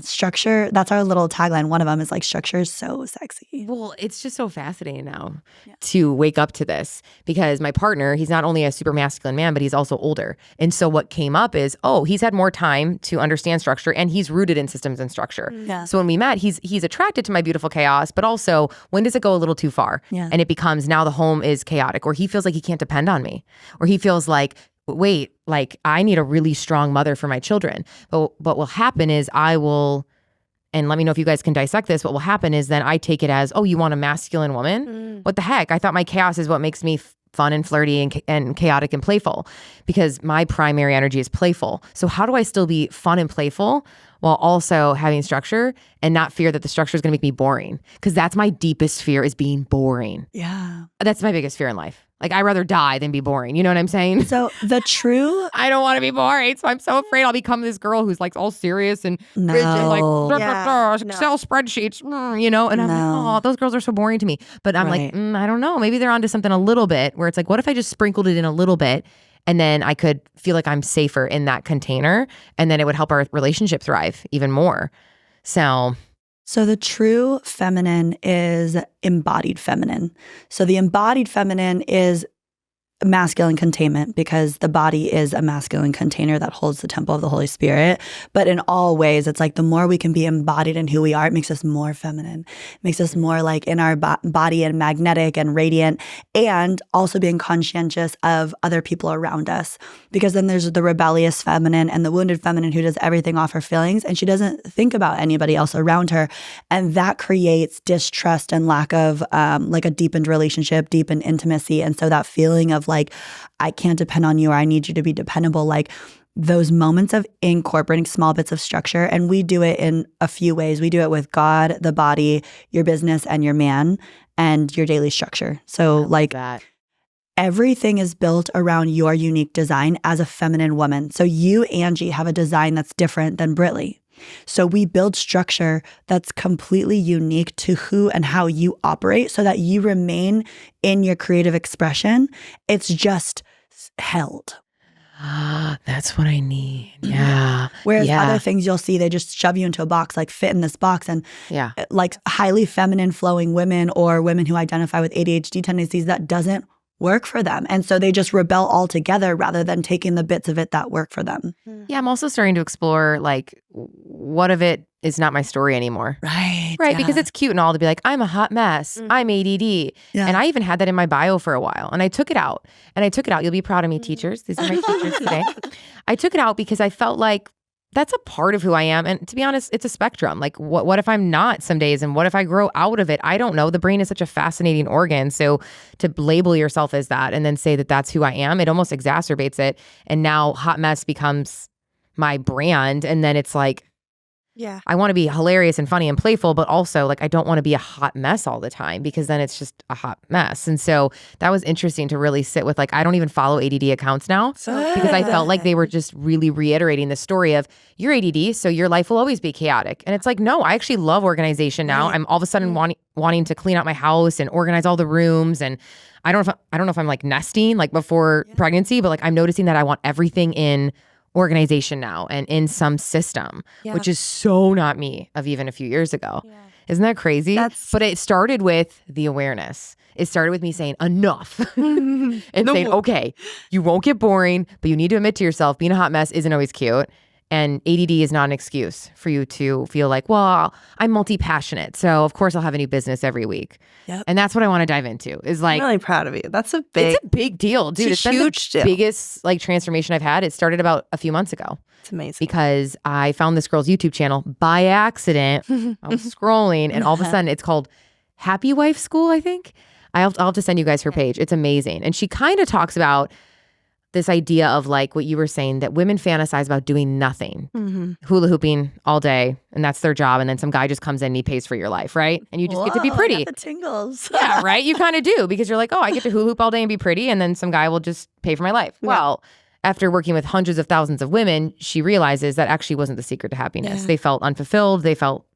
structure, that's our little tagline. One of them is like, structure is so sexy. Well, it's just so fascinating now to wake up to this because my partner, he's not only a super masculine man, but he's also older. And so what came up is, he's had more time to understand structure and he's rooted in systems and structure. Yeah. So when we met, he's attracted to my beautiful chaos, but also when does it go a little too far? Yeah. And it becomes now the home is chaotic, or he feels like he can't depend on me, or he feels like, wait, like I need a really strong mother for my children. But what will happen is I will, and let me know if you guys can dissect this, what will happen is then I take it as, you want a masculine woman? What the heck? I thought my chaos is what makes me fun and flirty and chaotic and playful, because my primary energy is playful. So how do I still be fun and playful while also having structure and not fear that the structure is going to make me boring? Because that's my deepest fear, is being boring. Yeah. That's my biggest fear in life. Like, I'd rather die than be boring. You know what I'm saying? So the true... I don't want to be boring. So I'm so afraid I'll become this girl who's like all serious and rigid, like, Excel spreadsheets, And I'm like, those girls are so boring to me. But I'm like, I don't know. Maybe they're onto something a little bit where it's like, what if I just sprinkled it in a little bit and then I could feel like I'm safer in that container, and then it would help our relationship thrive even more. So the true feminine is embodied feminine. So the embodied feminine is masculine containment, because the body is a masculine container that holds the temple of the Holy Spirit. But in all ways, it's like the more we can be embodied in who we are, it makes us more feminine, it makes us more like in our body and magnetic and radiant, and also being conscientious of other people around us. Because then there's the rebellious feminine and the wounded feminine who does everything off her feelings, and she doesn't think about anybody else around her. And that creates distrust and lack of like a deepened relationship, deepened intimacy. And so that feeling of like, I can't depend on you, or I need you to be dependable, like those moments of incorporating small bits of structure. And we do it in a few ways. We do it with God, the body, your business, and your man, and your daily structure. So like that. Everything is built around your unique design as a feminine woman. So you, Angie, have a design that's different than Britley. So we build structure that's completely unique to who and how you operate so that you remain in your creative expression. It's just held. That's what I need. Yeah. Whereas other things you'll see, they just shove you into a box, like fit in this box. And like highly feminine flowing women or women who identify with ADHD tendencies, that doesn't work for them. And so they just rebel altogether rather than taking the bits of it that work for them. Yeah, I'm also starting to explore like what of it is not my story anymore. Right. Right. Because it's cute and all to be like, I'm a hot mess. I'm ADD. Yeah. And I even had that in my bio for a while. And I took it out. You'll be proud of me, teachers. These are my teachers today. I took it out because I felt like that's a part of who I am. And to be honest, it's a spectrum. Like what if I'm not some days, and what if I grow out of it? I don't know. The brain is such a fascinating organ. So to label yourself as that and then say that that's who I am, it almost exacerbates it. And now hot mess becomes my brand. And then it's like, I want to be hilarious and funny and playful, but also like I don't want to be a hot mess all the time, because then it's just a hot mess. And so that was interesting to really sit with. Like, I don't even follow ADD accounts now because I felt like they were just really reiterating the story of you're ADD, so your life will always be chaotic. And it's like, no, I actually love organization now. I'm all of a sudden wanting to clean out my house and organize all the rooms. And I don't know if I'm like nesting like before pregnancy, but like I'm noticing that I want everything in organization now and in some system, which is so not me of even a few years ago. Isn't that crazy? But it started with the awareness. It started with me saying enough and saying, okay, you won't get boring, but you need to admit to yourself being a hot mess isn't always cute. And ADD is not an excuse for you to feel like, well, I'm multi-passionate, so of course I'll have a new business every week. And that's what I want to dive into. Is like, I'm really proud of you. It's a big deal, dude. It's been the biggest like transformation I've had. It started about a few months ago. It's amazing. Because I found this girl's YouTube channel by accident. I was scrolling, and all of a sudden it's called Happy Wife School, I think. I'll have to send you guys her page. It's amazing. And she kind of talks about this idea of like what you were saying, that women fantasize about doing nothing, hula hooping all day, and that's their job. And then some guy just comes in and he pays for your life, right? And you just get to be pretty. I got the tingles. Yeah, right? You kind of do, because you're like, oh, I get to hula hoop all day and be pretty, and then some guy will just pay for my life. Yeah. Well, after working with hundreds of thousands of women, she realizes that actually wasn't the secret to happiness. They felt unfulfilled. They felt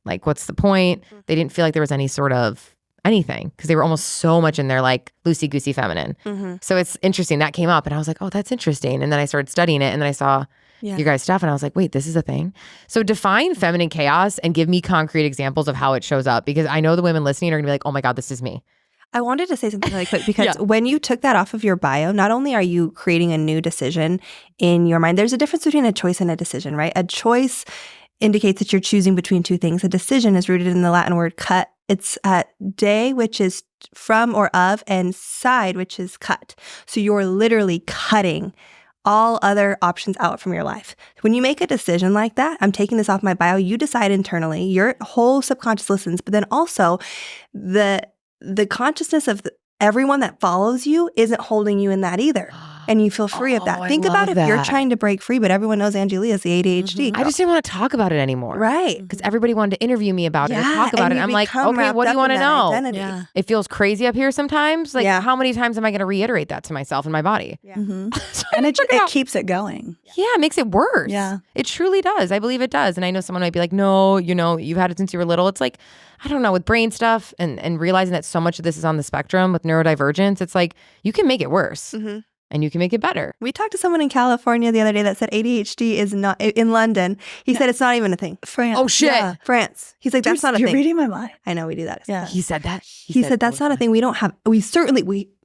like, what's the point? They didn't feel like there was any sort of anything, because they were almost so much in their like loosey-goosey feminine. So it's interesting. That came up and I was like, oh, that's interesting. And then I started studying it, and then I saw your guys' stuff and I was like, wait, this is a thing? So define feminine chaos and give me concrete examples of how it shows up, because I know the women listening are gonna be like, oh my God, this is me. I wanted to say something really quick, because when you took that off of your bio, not only are you creating a new decision in your mind, there's a difference between a choice and a decision, right? A choice indicates that you're choosing between two things. A decision is rooted in the Latin word cut. It's de, which is from or of, and side, which is cut. So you're literally cutting all other options out from your life. When you make a decision like that, I'm taking this off my bio, you decide internally, your whole subconscious listens, but then also the consciousness of everyone that follows you isn't holding you in that either. And you feel free of that. Think about if you're trying to break free, but everyone knows Angie Lee is the ADHD. I just didn't want to talk about it anymore. Right. Because everybody wanted to interview me about it and talk about it. I'm like, okay, what do you want to know? It feels crazy up here sometimes. Like, how many times am I going to reiterate that to myself and my body? So and it keeps it going. Yeah, it makes it worse. Yeah. It truly does. I believe it does. And I know someone might be like, no, you've had it since you were little. It's like, I don't know, with brain stuff and realizing that so much of this is on the spectrum with neurodivergence, it's like, you can make it worse. And you can make it better. We talked to someone in California the other day that said ADHD is not, in London, he said it's not even a thing. France. Oh, shit. Yeah. France. He's like, that's not a thing. You're reading my mind. I know, we do that. Yeah. He said that? He said that's not a thing. We don't have, we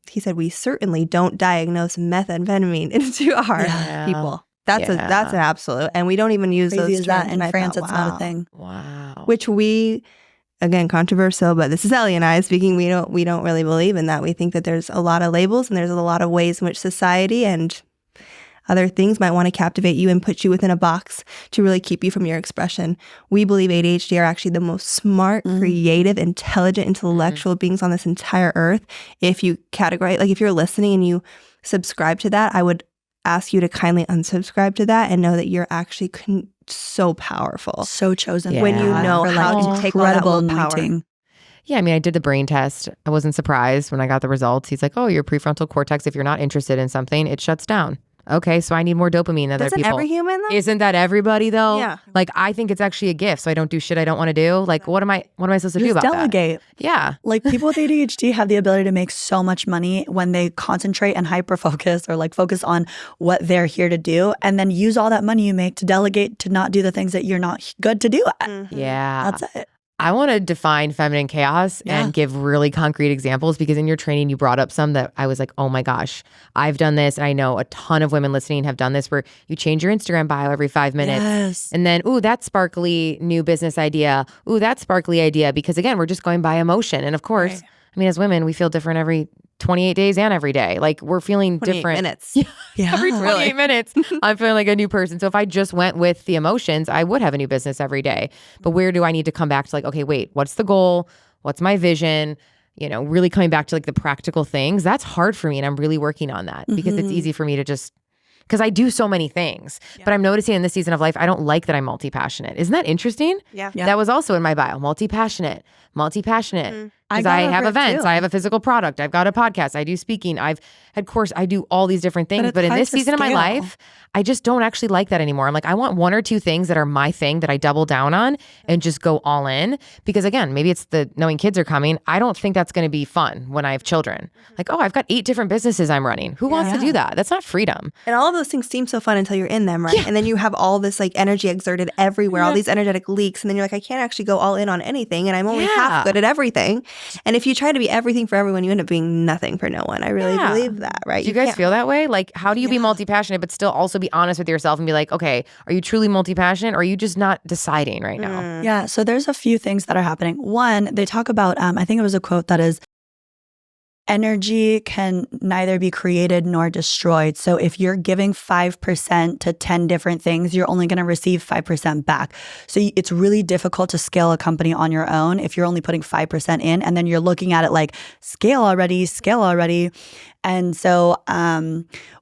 he said, we certainly don't diagnose methamphetamine into our people. That's an absolute. And we don't even use Crazy those is that terms. in France, it's not a thing. Wow. Which we, again, controversial, but this is Ellie and I speaking. We don't really believe in that. We think that there's a lot of labels and there's a lot of ways in which society and other things might want to captivate you and put you within a box to really keep you from your expression. We believe ADHD are actually the most smart, creative, intelligent, intellectual beings on this entire earth. If you categorize, like if you're listening and you subscribe to that, I would ask you to kindly unsubscribe to that and know that you're actually so powerful. So chosen. When you know how to take all that willpower. Yeah, I mean, I did the brain test. I wasn't surprised when I got the results. He's like, oh, your prefrontal cortex, if you're not interested in something, it shuts down. Okay, so I need more dopamine than other people. Isn't every human though? Isn't that everybody though? Yeah. Like I think it's actually a gift, so I don't do shit I don't want to do. Like what am I supposed to do about delegate. that? Yeah. Like people with ADHD have the ability to make so much money when they concentrate and hyper focus or like focus on what they're here to do and then use all that money you make to delegate to not do the things that you're not good to do at. Yeah. That's it. I want to define feminine chaos and give really concrete examples because in your training, you brought up some that I was like, oh my gosh, I've done this. And I know a ton of women listening have done this where you change your Instagram bio every 5 minutes. Yes. And then, ooh, that sparkly new business idea. Ooh, that sparkly idea. Because again, we're just going by emotion. And of course, I mean, as women, we feel different every 28 days and every day. Like we're feeling different. Minutes. Yeah. Every 28 minutes, I'm feeling like a new person. So if I just went with the emotions, I would have a new business every day. But where do I need to come back to like, okay, wait, what's the goal? What's my vision? You know, really coming back to like the practical things. That's hard for me. And I'm really working on that because it's easy for me to just, because I do so many things. But I'm noticing in this season of life, I don't like that I'm multi-passionate. Isn't that interesting? Yeah. That was also in my bio, multi-passionate. Because I have events, I have a physical product, I've got a podcast, I do speaking, I do all these different things. But in this season of my life, I just don't actually like that anymore. I'm like, I want one or two things that are my thing that I double down on and just go all in. Because again, maybe it's the knowing kids are coming. I don't think that's going to be fun when I have children. Like, oh, I've got 8 different businesses I'm running. Who wants to do that? That's not freedom. And all of those things seem so fun until you're in them, right? And then you have all this like energy exerted everywhere, all these energetic leaks. And then you're like, I can't actually go all in on anything. And I'm only half good at everything. And if you try to be everything for everyone, you end up being nothing for no one. I really believe that, right? Do you guys feel that way? Like, how do you be multi-passionate but still also be honest with yourself and be like, okay, are you truly multi-passionate or are you just not deciding right now? Yeah, so there's a few things that are happening. One, they talk about, I think it was a quote that is, energy can neither be created nor destroyed. So if you're giving 5% to 10 different things, you're only going to receive 5% back. So it's really difficult to scale a company on your own if you're only putting 5% in and then you're looking at it like scale already. And so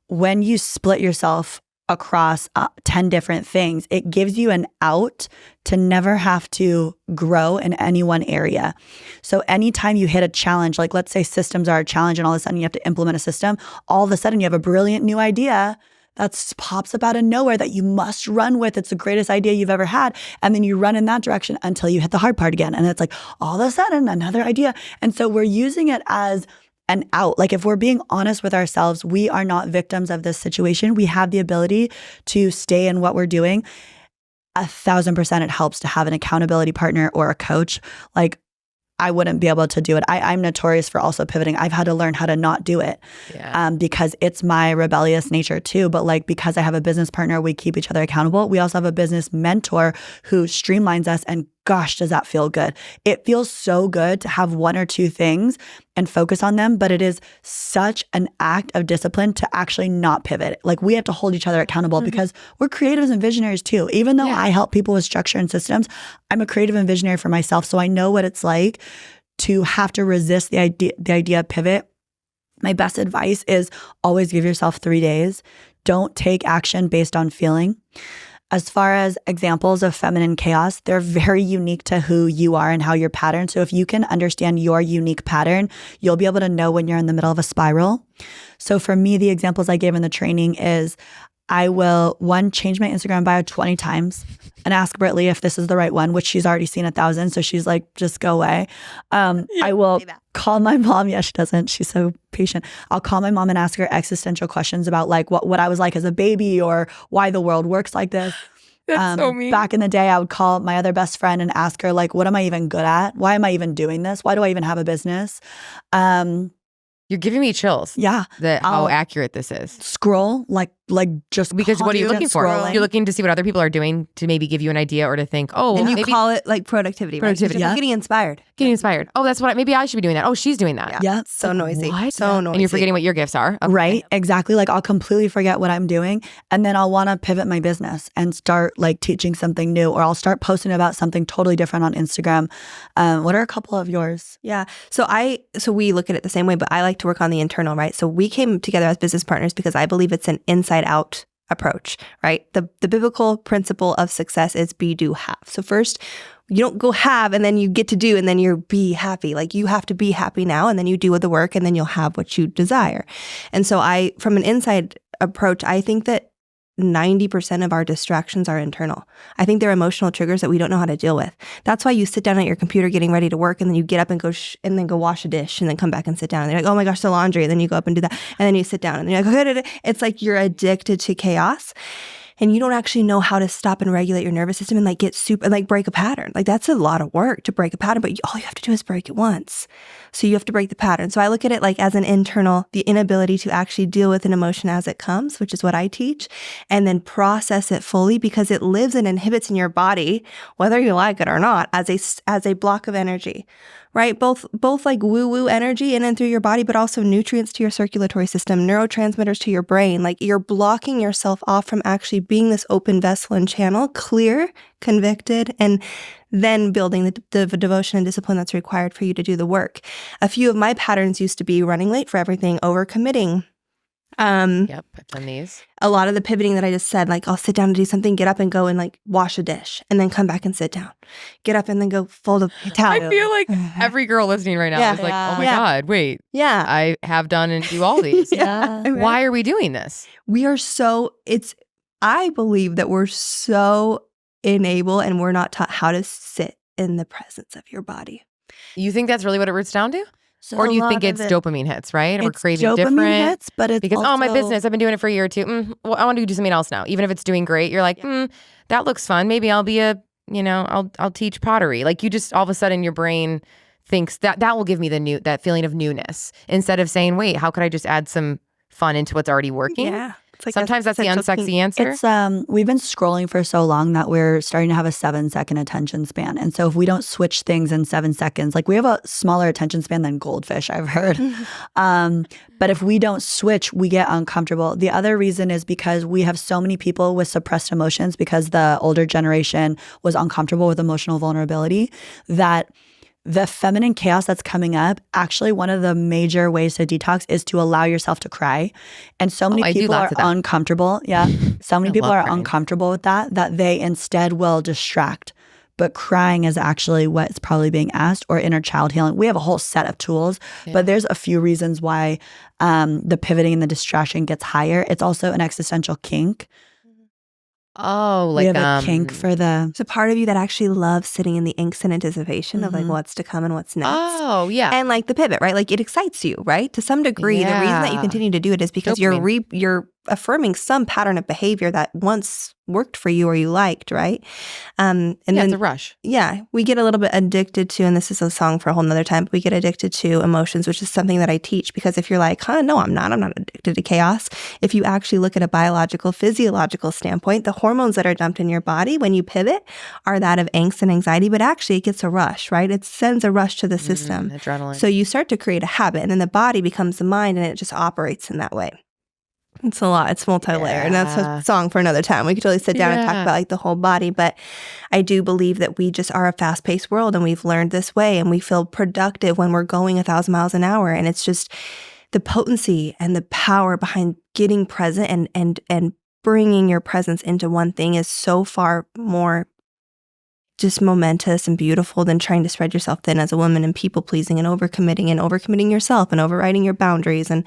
when you split yourself across 10 different things, it gives you an out to never have to grow in any one area. So anytime you hit a challenge, like let's say systems are a challenge and all of a sudden you have to implement a system, all of a sudden you have a brilliant new idea that pops up out of nowhere that you must run with. It's the greatest idea you've ever had. And then you run in that direction until you hit the hard part again. And it's like all of a sudden another idea. And so we're using it as an out. Like if we're being honest with ourselves, we are not victims of this situation. We have the ability to stay in what we're doing. 1,000% it helps to have an accountability partner or a coach. Like I wouldn't be able to do it. I'm notorious for also pivoting. I've had to learn how to not do it because it's my rebellious nature too. But like because I have a business partner, we keep each other accountable. We also have a business mentor who streamlines us, and gosh, does that feel good. It feels so good to have one or two things and focus on them, but it is such an act of discipline to actually not pivot. Like we have to hold each other accountable because we're creatives and visionaries too. Even though I help people with structure and systems, I'm a creative and visionary for myself. So I know what it's like to have to resist the idea of pivot. My best advice is always give yourself 3 days. Don't take action based on feeling. As far as examples of feminine chaos, they're very unique to who you are and how you're patterned. So if you can understand your unique pattern, you'll be able to know when you're in the middle of a spiral. So for me, the examples I gave in the training is I will, change my Instagram bio 20 times and ask Brittany if this is the right one, which she's already seen 1,000. So she's like, just go away. I will call my mom. Yeah, she doesn't. She's so patient. I'll call my mom and ask her existential questions about like what I was like as a baby or why the world works like this. That's so mean. Back in the day, I would call my other best friend and ask her like, what am I even good at? Why am I even doing this? Why do I even have a business? You're giving me chills. Yeah. How accurate this is. Scroll, just because what are you looking for? scrolling. You're looking to see what other people are doing to maybe give you an idea or to think, oh, and you maybe call it like productivity, right? Productivity. You're getting inspired. Getting inspired. Oh, that's what maybe I should be doing that. Oh, she's doing that. Yeah. So noisy. What? So noisy. And you're forgetting what your gifts are. Okay. Right. Exactly. I'll completely forget what I'm doing. And then I'll want to pivot my business and start teaching something new, or I'll start posting about something totally different on Instagram. What are a couple of yours? Yeah. So we look at it the same way, but I like to work on the internal, right? So we came together as business partners because I believe it's an inside out approach, right? The biblical principle of success is be, do, have. So first, you don't go have and then you get to do and then you're be happy. You have to be happy now and then you do the work and then you'll have what you desire. And so from an inside approach, I think that 90% of our distractions are internal. I think they're emotional triggers that we don't know how to deal with. That's why you sit down at your computer getting ready to work and then you get up and go and then go wash a dish and then come back and sit down. And you're like, oh my gosh, the laundry. And then you go up and do that. And then you sit down and you're like, it's like you're addicted to chaos. And you don't actually know how to stop and regulate your nervous system and get super, break a pattern. That's a lot of work to break a pattern, but all you have to do is break it once. So you have to break the pattern. So I look at it as an internal, the inability to actually deal with an emotion as it comes, which is what I teach, and then process it fully because it lives and inhibits in your body, whether you like it or not, as a block of energy. Right? Both woo-woo energy in and through your body, but also nutrients to your circulatory system, neurotransmitters to your brain. You're blocking yourself off from actually being this open vessel and channel, clear, convicted, and then building the devotion and discipline that's required for you to do the work. A few of my patterns used to be running late for everything, overcommitting. Yep, I've done these. A lot of the pivoting that I just said, I'll sit down to do something, get up and go and wash a dish and then come back and sit down. Get up and then go fold a towel. I feel like every girl listening right now is like, oh my God, wait. Yeah. I have done and do all these. Yeah. Why are we doing this? We are I believe that we're so enabled and we're not taught how to sit in the presence of your body. You think that's really what it roots down to? So or do you think it's dopamine hits, right? And we're craving dopamine different hits, but it's because also, my business, I've been doing it for a year or two. Well, I want to do something else now. Even if it's doing great, you're like, that looks fun. Maybe I'll be I'll teach pottery. You just all of a sudden your brain thinks that will give me that feeling of newness instead of saying, wait, how could I just add some fun into what's already working? Yeah. Sometimes that's the unsexy answer. It's we've been scrolling for so long that we're starting to have a 7-second attention span. And so if we don't switch things in 7 seconds, we have a smaller attention span than goldfish, I've heard. But if we don't switch, we get uncomfortable. The other reason is because we have so many people with suppressed emotions because the older generation was uncomfortable with emotional vulnerability that the feminine chaos that's coming up, actually one of the major ways to detox is to allow yourself to cry. And so many people are uncomfortable. Yeah. So many people are uncomfortable with that they instead will distract. But crying is actually what's probably being asked, or inner child healing. We have a whole set of tools, but there's a few reasons why the pivoting and the distraction gets higher. It's also an existential kink. Oh, we have a kink for It's a part of you that actually loves sitting in the angst and anticipation of what's to come and what's next. Oh, yeah. And the pivot, right? It excites you, right? To some degree, the reason that you continue to do it is because you're affirming some pattern of behavior that once worked for you or you liked, right? And then it's a rush. Yeah, we get a little bit addicted to, and this is a song for a whole nother time, but we get addicted to emotions, which is something that I teach because if you're like, no, I'm not addicted to chaos. If you actually look at a biological, physiological standpoint, the hormones that are dumped in your body when you pivot are that of angst and anxiety, but actually it gets a rush, right? It sends a rush to the system. Adrenaline. So you start to create a habit and then the body becomes the mind and it just operates in that way. It's a lot. It's multi-layered. And that's a song for another time. We could totally sit down and talk about the whole body. But I do believe that we just are a fast-paced world and we've learned this way and we feel productive when we're going 1,000 miles an hour. And it's just the potency and the power behind getting present and bringing your presence into one thing is so far more just momentous and beautiful than trying to spread yourself thin as a woman and people-pleasing and overcommitting yourself and overriding your boundaries. And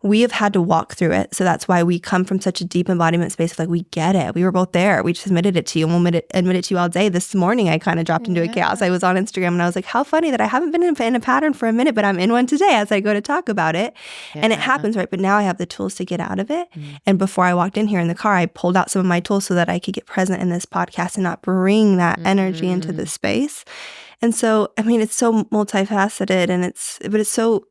we have had to walk through it. So that's why we come from such a deep embodiment space of we get it. We were both there. We just admitted it to you and we'll admit it to you all day. This morning, I kind of dropped into a chaos. I was on Instagram and I was like, how funny that I haven't been in a pattern for a minute, but I'm in one today as I go to talk about it. Yeah. And it happens, right? But now I have the tools to get out of it. And before I walked in here in the car, I pulled out some of my tools so that I could get present in this podcast and not bring that energy into this space. And so, it's so multifaceted and it's so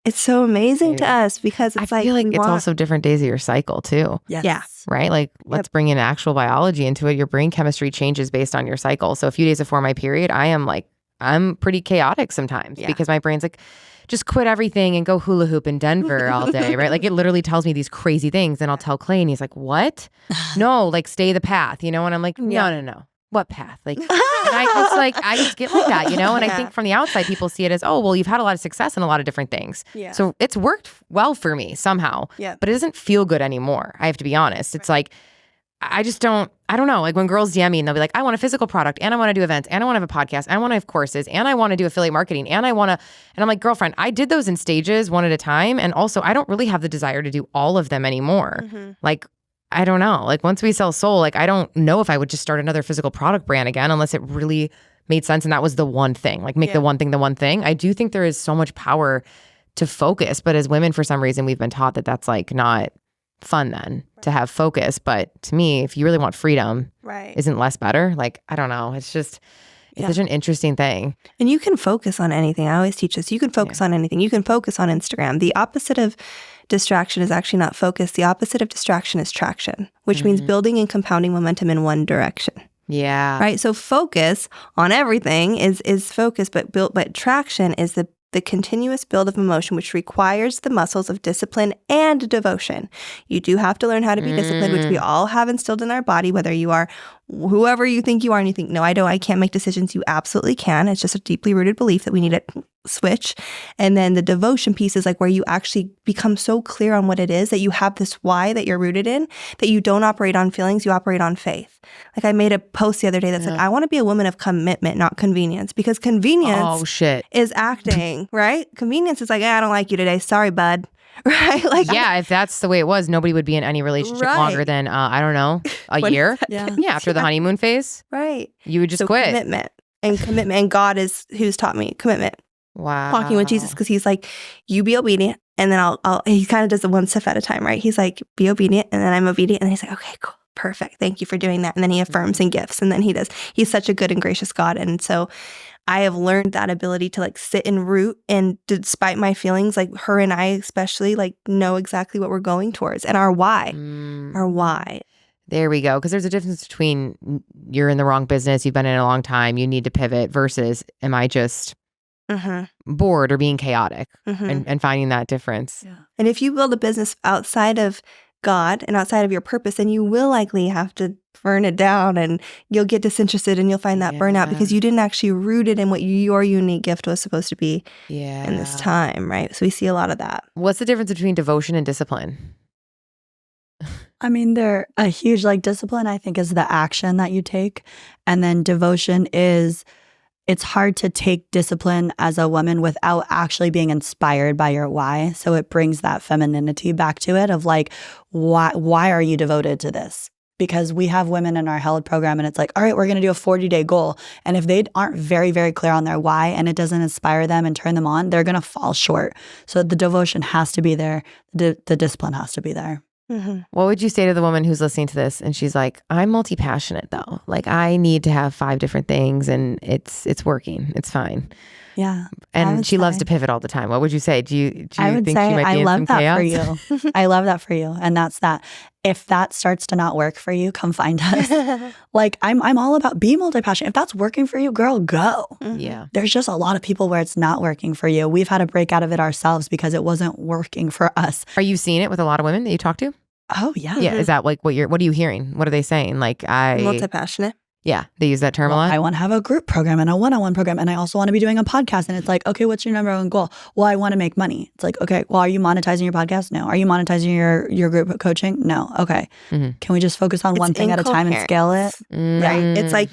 It's so amazing to us because it's I feel like it's also different days of your cycle too. Yes. Yeah. Right? Like let's bring in actual biology into it. Your brain chemistry changes based on your cycle. So a few days before my period, I'm pretty chaotic sometimes because my brain's like, just quit everything and go hula hoop in Denver all day, right? Like it literally tells me these crazy things and I'll tell Clay and he's like, what? No, like stay the path, And I'm like, no. What path? Like, and I just get like that, And I think from the outside, people see it as, oh, well, you've had a lot of success in a lot of different things. Yeah. So it's worked well for me somehow, but it doesn't feel good anymore. I have to be honest. It's like, I don't know. Like when girls DM me and they'll be like, I want a physical product and I want to do events and I want to have a podcast. And I want to have courses and I want to do affiliate marketing and and I'm like, girlfriend, I did those in stages one at a time. And also I don't really have the desire to do all of them anymore. Like, I don't know. Like once we sell Soul, like I don't know if I would just start another physical product brand again unless it really made sense. And that was the one thing, like make the one thing. I do think there is so much power to focus. But as women, for some reason, we've been taught that that's like not fun then to have focus. But to me, if you really want freedom, isn't less better? Like, I don't know. It's just, it's such an interesting thing. And you can focus on anything. I always teach this. You can focus on anything. You can focus on Instagram. The opposite of distraction is actually not focus. The opposite of distraction is traction, which means building and compounding momentum in one direction. Yeah. Right. So focus on everything is focus, but traction is the continuous build of emotion, which requires the muscles of discipline and devotion. You do have to learn how to be disciplined, which we all have instilled in our body, whether you are whoever you think you are and you think, no, I can't make decisions. You absolutely can. It's just a deeply rooted belief that we need to switch. And then the devotion piece is like where you actually become so clear on what it is that you have this why that you're rooted in, that you don't operate on feelings, you operate on faith. Like I made a post the other day that said, I want to be a woman of commitment, not convenience, because convenience is acting, right? Convenience is like, I don't like you today. Sorry, bud. Right? Like, if that's the way it was, nobody would be in any relationship longer than, I don't know, a year. After the honeymoon phase. Right. You would just quit. Commitment. And God is who's taught me commitment. Wow. Walking with Jesus, because he's like, you be obedient. And then he kind of does it one step at a time, right? He's like, be obedient. And then I'm obedient. And then he's like, okay, cool. Perfect. Thank you for doing that. And then he affirms and gifts. And then he's such a good and gracious God. And so I have learned that ability to like sit and root, and despite my feelings, like her and I especially, like know exactly what we're going towards and our why. Our why. There we go. Because there's a difference between you're in the wrong business, you've been in it a long time, you need to pivot, versus am I just bored or being chaotic, and finding that difference. Yeah. And if you build a business outside of God and outside of your purpose, then you will likely have to burn it down and you'll get disinterested and you'll find that burnout because you didn't actually root it in what your unique gift was supposed to be in this time, right? So we see a lot of that. What's the difference between devotion and discipline? I mean, they're a huge, like, discipline, I think, is the action that you take. And then devotion is, it's hard to take discipline as a woman without actually being inspired by your why. So it brings that femininity back to it of like, why are you devoted to this? Because we have women in our Held program and it's like, all right, we're going to do a 40-day goal. And if they aren't very, very clear on their why and it doesn't inspire them and turn them on, they're going to fall short. So the devotion has to be there. The discipline has to be there. What would you say to the woman who's listening to this and she's like, I'm multi-passionate though. Like I need to have 5 different things and it's working. It's fine. Yeah. And she loves to pivot all the time. What would you say? Do you think she might be in some chaos? I love that for you. I love that for you. And that's that. If that starts to not work for you, come find us. Like I'm all about be multi-passionate. If that's working for you, girl, go. Yeah. There's just a lot of people where it's not working for you. We've had to break out of it ourselves because it wasn't working for us. Are you seeing it with a lot of women that you talk to? Oh yeah. Yeah. Is that like what are you hearing? What are they saying? Like multi-passionate. Yeah, they use that term a lot. I want to have a group program and a one-on-one program. And I also want to be doing a podcast. And it's like, okay, what's your number one goal? Well, I want to make money. It's like, okay, well, are you monetizing your podcast? No. Are you monetizing your group coaching? No. Okay. Can we just focus on one thing at a time and scale it? Right. It's like,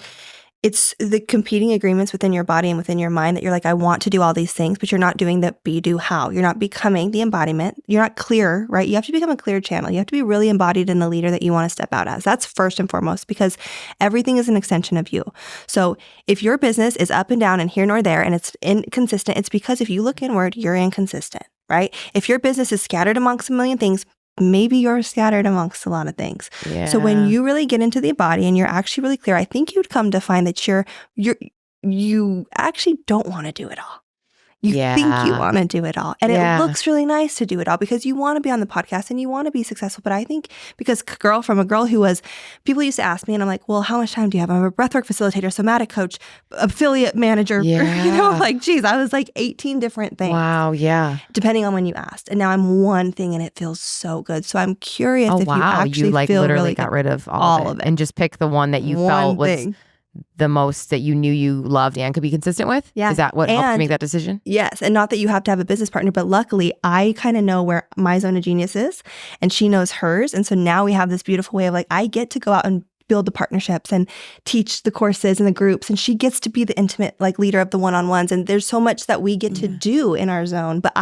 it's the competing agreements within your body and within your mind that you're like, I want to do all these things, but you're not doing the be, do, how. You're not becoming the embodiment. You're not clear, right? You have to become a clear channel. You have to be really embodied in the leader that you want to step out as. That's first and foremost, because everything is an extension of you. So if your business is up and down and here nor there and it's inconsistent, it's because if you look inward, you're inconsistent, right? If your business is scattered amongst a million things, maybe you're scattered amongst a lot of things. Yeah. So when you really get into the body and you're actually really clear, I think you'd come to find that you actually don't want to do it all. You think you want to do it all. And it looks really nice to do it all because you want to be on the podcast and you want to be successful. But I think because from a girl who was, people used to ask me and I'm like, well, how much time do you have? I'm a breathwork facilitator, somatic coach, affiliate manager. Geez, I was like 18 different things. Wow, yeah. Depending on when you asked. And now I'm one thing and it feels so good. So I'm curious if you actually feel literally really got rid of all of it and just pick the one that you felt was the most that you knew you loved and could be consistent with? Yeah. Is that what helped you make that decision? Yes. And not that you have to have a business partner, but luckily I kind of know where my zone of genius is and she knows hers. And so now we have this beautiful way of like, I get to go out and build the partnerships and teach the courses and the groups. And she gets to be the intimate like leader of the one-on-ones. And there's so much that we get to do in our zone. But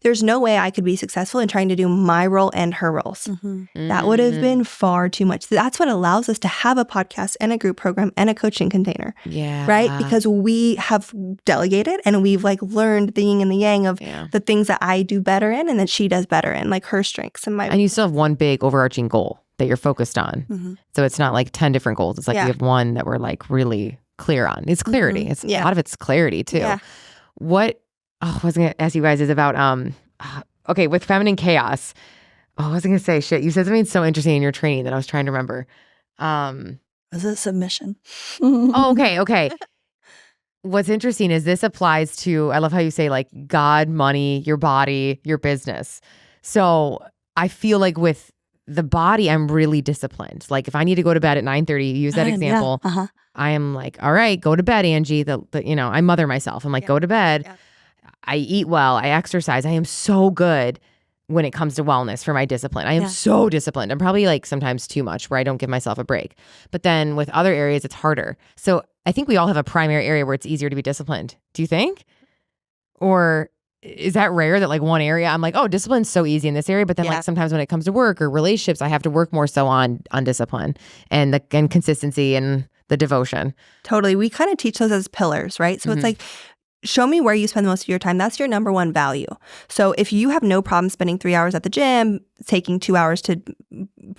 there's no way I could be successful in trying to do my role and her roles. That would have been far too much. That's what allows us to have a podcast and a group program and a coaching container. Yeah. Right? Because we have delegated and we've like learned the yin and the yang of the things that I do better in and that she does better in, like her strengths and my. And you still have one big overarching goal that you're focused on. So it's not like 10 different goals. It's like you have one that we're like really clear on. It's clarity. It's a lot of it's clarity too. What I was going to ask you guys is about, okay, with feminine chaos. I was going to say, shit, you said something so interesting in your training that I was trying to remember. Was it submission? Okay. What's interesting is this applies to, I love how you say like God, money, your body, your business. So I feel like with the body, I'm really disciplined. Like if I need to go to bed at 9:30, use that example. I am like, all right, go to bed, Angie. I mother myself. I'm like, go to bed. I eat well. I exercise. I am so good when it comes to wellness for my discipline. I am so disciplined. I'm probably like sometimes too much where I don't give myself a break. But then with other areas, it's harder. So I think we all have a primary area where it's easier to be disciplined. Do you think? Or is that rare that like one area I'm like, oh, discipline's so easy in this area, but then like sometimes when it comes to work or relationships, I have to work more so on discipline and consistency and the devotion. Totally. We kind of teach those as pillars, right? So it's like, show me where you spend most of your time. That's your number one value. So if you have no problem spending 3 hours at the gym, taking 2 hours to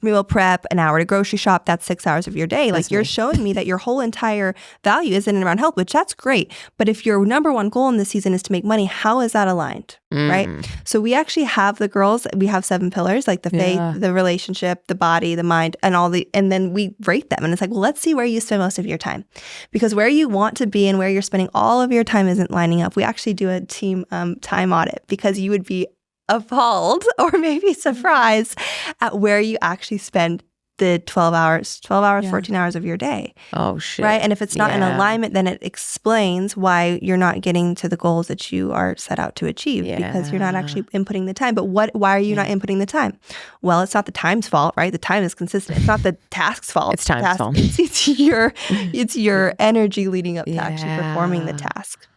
meal prep, an hour to grocery shop, that's 6 hours of your day. Like you're showing me that your whole entire value is in and around health, which that's great. But if your number one goal in this season is to make money, how is that aligned? Right? So we actually have the girls, we have 7 pillars, like the faith, the relationship, the body, the mind, and then we rate them. And it's like, well, let's see where you spend most of your time. Because where you want to be and where you're spending all of your time isn't lining up. We actually do a team time audit because you would be appalled or maybe surprised at where you actually spend the 12 hours, 14 hours of your day. Oh, shit. Right? And if it's not in alignment, then it explains why you're not getting to the goals that you are set out to achieve because you're not actually inputting the time. But why are you not inputting the time? Well, it's not the time's fault, right? The time is consistent. It's not the task's fault. It's time's fault. It's your energy leading up to actually performing the task.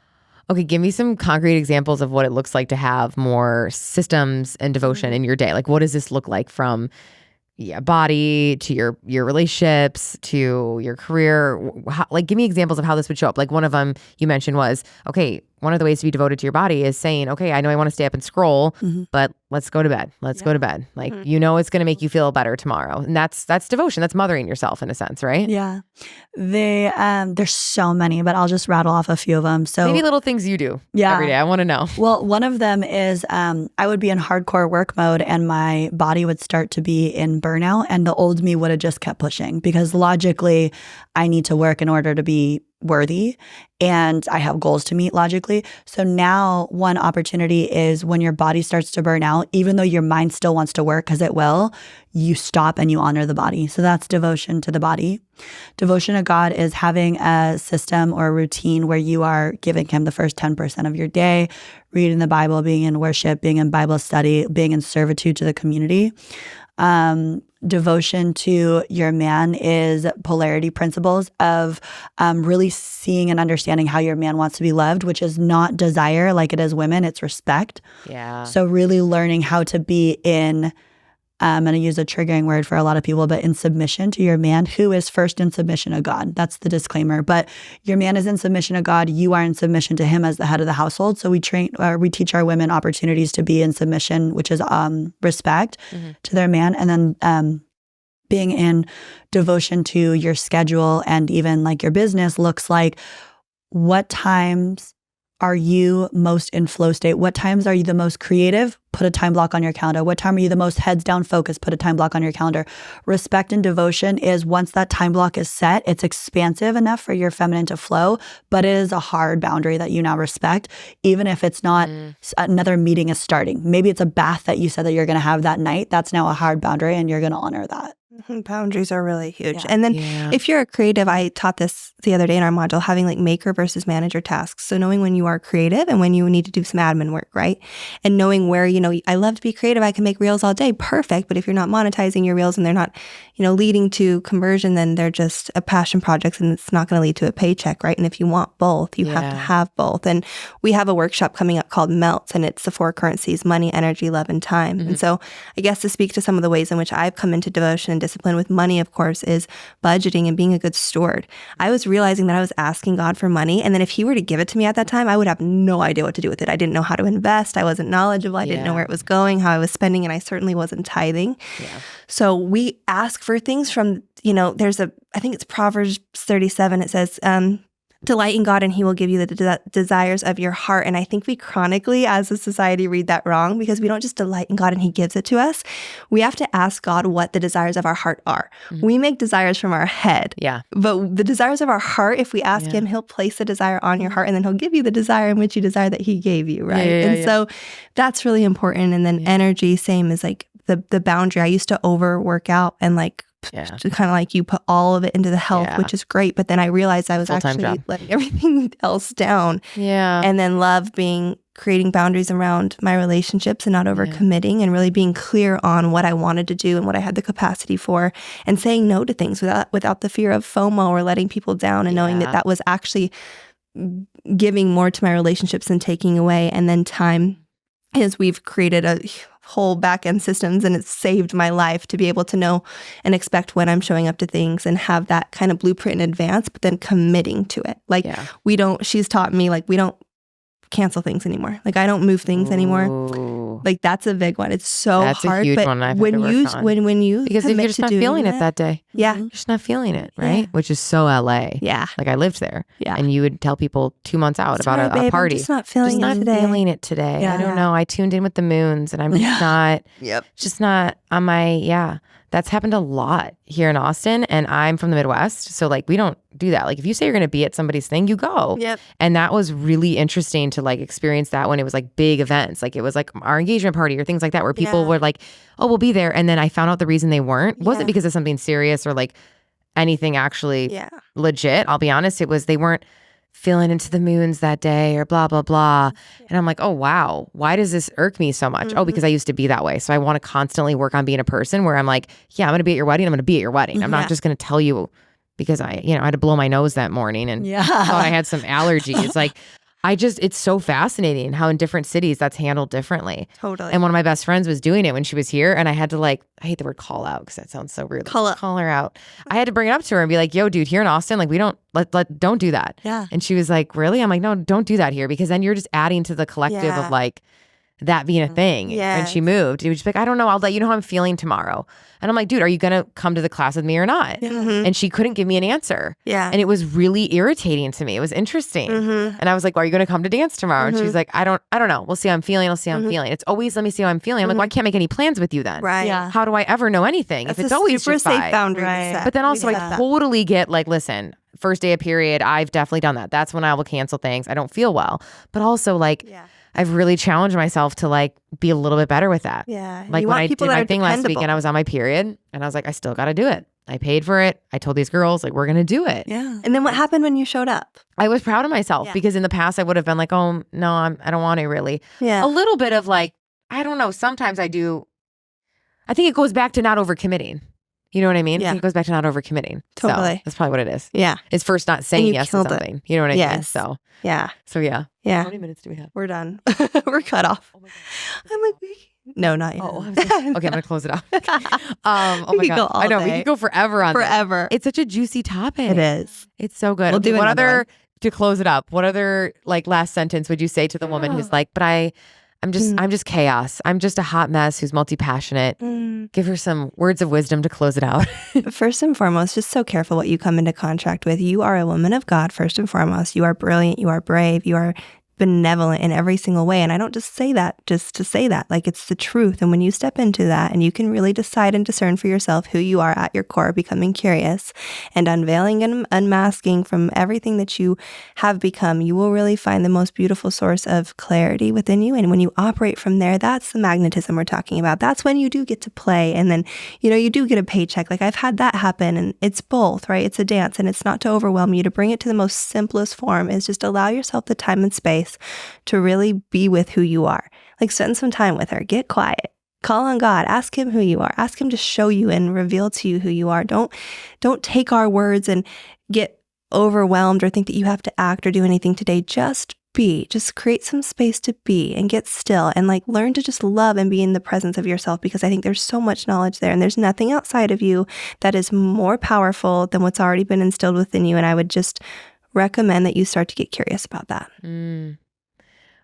Okay, give me some concrete examples of what it looks like to have more systems and devotion in your day. Like, what does this look like from body to your relationships to your career? Like, give me examples of how this would show up. Like, one of them you mentioned was, okay, one of the ways to be devoted to your body is saying, okay, I know I want to stay up and scroll, but let's go to bed. Let's go to bed. Like, it's going to make you feel better tomorrow. And that's devotion. That's mothering yourself in a sense, right? Yeah. There's so many, but I'll just rattle off a few of them. So maybe little things you do every day. I want to know. Well, one of them is I would be in hardcore work mode and my body would start to be in burnout and the old me would have just kept pushing because logically I need to work in order to be worthy and I have goals to meet logically. So now one opportunity is when your body starts to burn out, even though your mind still wants to work because it will, you stop and you honor the body. So that's devotion to the body. Devotion to God is having a system or a routine where you are giving him the first 10% of your day, reading the Bible, being in worship, being in Bible study, being in servitude to the community. Devotion to your man is polarity principles of really seeing and understanding how your man wants to be loved, which is not desire like it is women, it's respect. Yeah. So really learning how to be in, I'm going to use a triggering word for a lot of people, but in submission to your man, who is first in submission to God. That's the disclaimer. But your man is in submission to God. You are in submission to him as the head of the household. So we teach our women opportunities to be in submission, which is respect to their man. And then being in devotion to your schedule and even like your business looks like what times are you most in flow state? What times are you the most creative? Put a time block on your calendar. What time are you the most heads down focused? Put a time block on your calendar. Respect and devotion is, once that time block is set, it's expansive enough for your feminine to flow, but it is a hard boundary that you now respect, even if it's not another meeting is starting. Maybe it's a bath that you said that you're going to have that night. That's now a hard boundary, and you're going to honor that. Boundaries are really huge. Yeah. And then if you're a creative, I taught this the other day in our module, having like maker versus manager tasks. So knowing when you are creative and when you need to do some admin work, right? And knowing where, I love to be creative. I can make reels all day. Perfect. But if you're not monetizing your reels and they're not, leading to conversion, then they're just a passion project and it's not going to lead to a paycheck, right? And if you want both, you have to have both. And we have a workshop coming up called Melts, and it's the 4 currencies: money, energy, love, and time. And so I guess to speak to some of the ways in which I've come into devotion and discipline with money, of course, is budgeting and being a good steward. I was realizing that I was asking God for money, and then if he were to give it to me at that time, I would have no idea what to do with it. I didn't know how to invest. I wasn't knowledgeable. I didn't know where it was going, how I was spending, and I certainly wasn't tithing. So we ask for things from, I think it's Proverbs 37. It says, delight in God and he will give you the desires of your heart. And I think we chronically as a society read that wrong, because we don't just delight in God and he gives it to us. We have to ask God what the desires of our heart are. We make desires from our head. But the desires of our heart, if we ask him, he'll place the desire on your heart, and then he'll give you the desire in which you desire that he gave you, right? So that's really important. And then energy, same as like the boundary. I used to overwork out and to kind of like you put all of it into the health, which is great. But then I realized I was actually letting everything else down. And then creating boundaries around my relationships and not overcommitting, and really being clear on what I wanted to do and what I had the capacity for, and saying no to things without the fear of FOMO or letting people down, and knowing that was actually giving more to my relationships than taking away. And then time is, we've created a whole back-end systems, and it's saved my life to be able to know and expect when I'm showing up to things and have that kind of blueprint in advance, but then committing to it. She's taught me, we don't cancel things anymore. I don't move things anymore. That's a big one. It's so hard. That's a huge one I've had to work on. When you because if you're just not feeling it that day. You're just not feeling it, right? Which is so LA. I lived there. And you would tell people 2 months out about a party. I'm just not feeling it today. I don't know. I tuned in with the moons and I'm just not, just not on my, That's happened a lot here in Austin, and I'm from the Midwest, so we don't do that. If you say you're going to be at somebody's thing, you go. And that was really interesting to experience that when it was big events, it was our engagement party or things like that, where people were oh, we'll be there, and then I found out the reason they weren't wasn't because of something serious or anything actually legit. I'll be honest, it was they weren't feeling into the moons that day or blah, blah, blah. And I'm oh, wow, why does this irk me so much? Oh, because I used to be that way. So I want to constantly work on being a person where I'm I'm going to be at your wedding. I'm going to be at your wedding. I'm not just going to tell you because I had to blow my nose that morning and thought I had some allergies. It's so fascinating how in different cities that's handled differently. Totally. And one of my best friends was doing it when she was here, and I had to I hate the word call out because that sounds so rude. Call her out. I had to bring it up to her and be yo, dude, here in Austin, we don't don't do that. And she was really? I'm no, don't do that here, because then you're just adding to the collective of that being a thing. When she moved, it was just I don't know, I'll let you know how I'm feeling tomorrow. And I'm dude, are you going to come to the class with me or not? And she couldn't give me an answer. And it was really irritating to me. It was interesting. And I was are you going to come to dance tomorrow? And she's I don't know. We'll see how I'm feeling. I'll see how I'm feeling. It's always, let me see how I'm feeling. I'm well, I can't make any plans with you then. How do I ever know anything? That's if it's always super just safe boundary. But then also I totally get listen, first day of period, I've definitely done that. That's when I will cancel things. I don't feel well. But also I've really challenged myself to be a little bit better with that. When I did my thing last week and I was on my period and I was I still got to do it. I paid for it. I told these girls we're going to do it. And then what happened when you showed up? I was proud of myself because in the past I would have been oh no, I don't want to really. A little bit of I don't know. Sometimes I do. I think it goes back to not overcommitting. You know what I mean? I think it goes back to not overcommitting. Totally. So that's probably what it is. Yeah. It's first not saying yes to something. You know what I mean? So yeah. So yeah. Yeah. How many minutes do we have? We're done. We're cut off. Oh my God. I'm no, not yet. Oh, okay, I'm gonna close it off. Oh my God. I know we could go forever on forever. It's such a juicy topic. It is. It's so good. We'll do what other other one. To close it up? What other last sentence would you say to the woman who's but I'm just chaos. I'm just a hot mess who's multi-passionate. Give her some words of wisdom to close it out. First and foremost, just so careful what you come into contact with. You are a woman of God, first and foremost. You are brilliant. You are brave. You are benevolent in every single way. And I don't just say that just to say that. Like, it's the truth. And when you step into that and you can really decide and discern for yourself who you are at your core, becoming curious and unveiling and unmasking from everything that you have become, you will really find the most beautiful source of clarity within you. And when you operate from there, that's the magnetism we're talking about. That's when you do get to play. And then, you do get a paycheck. Like, I've had that happen, and it's both, right? It's a dance, and it's not to overwhelm you. To bring it to the most simplest form is just allow yourself the time and space to really be with who you are. Like, spend some time with her, get quiet, call on God, ask him who you are, ask him to show you and reveal to you who you are. Don't take our words and get overwhelmed or think that you have to act or do anything today. Just be, just create some space to be and get still and like learn to just love and be in the presence of yourself, because I think there's so much knowledge there and there's nothing outside of you that is more powerful than what's already been instilled within you. And I would just recommend that you start to get curious about that.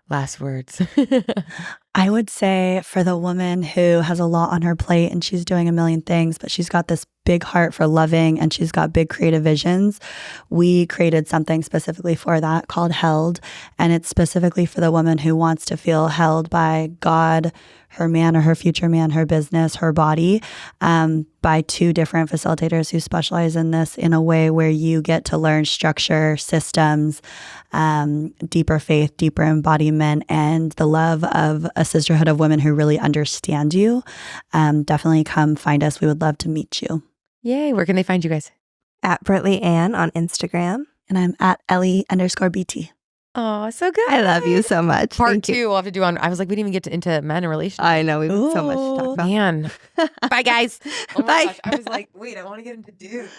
Last words. I would say for the woman who has a lot on her plate and she's doing a million things, but she's got this big heart for loving and she's got big creative visions, we created something specifically for that called Held. And it's specifically for the woman who wants to feel held by God, her man or her future man, her business, her body, by two different facilitators who specialize in this in a way where you get to learn structure, systems, deeper faith, deeper embodiment, and the love of a sisterhood of women who really understand you. Definitely come find us. We would love to meet you. Yay. Where can they find you guys? At Britley Ann on Instagram. And I'm at Ellie_BT. Oh, so good. I love you so much. Part 2 we'll have to do on, I was like, we didn't even get into men and relationships. I know, we've got so much to talk about. Man. Bye, guys. Oh my Bye. gosh. I was like, wait, I want to get into dudes.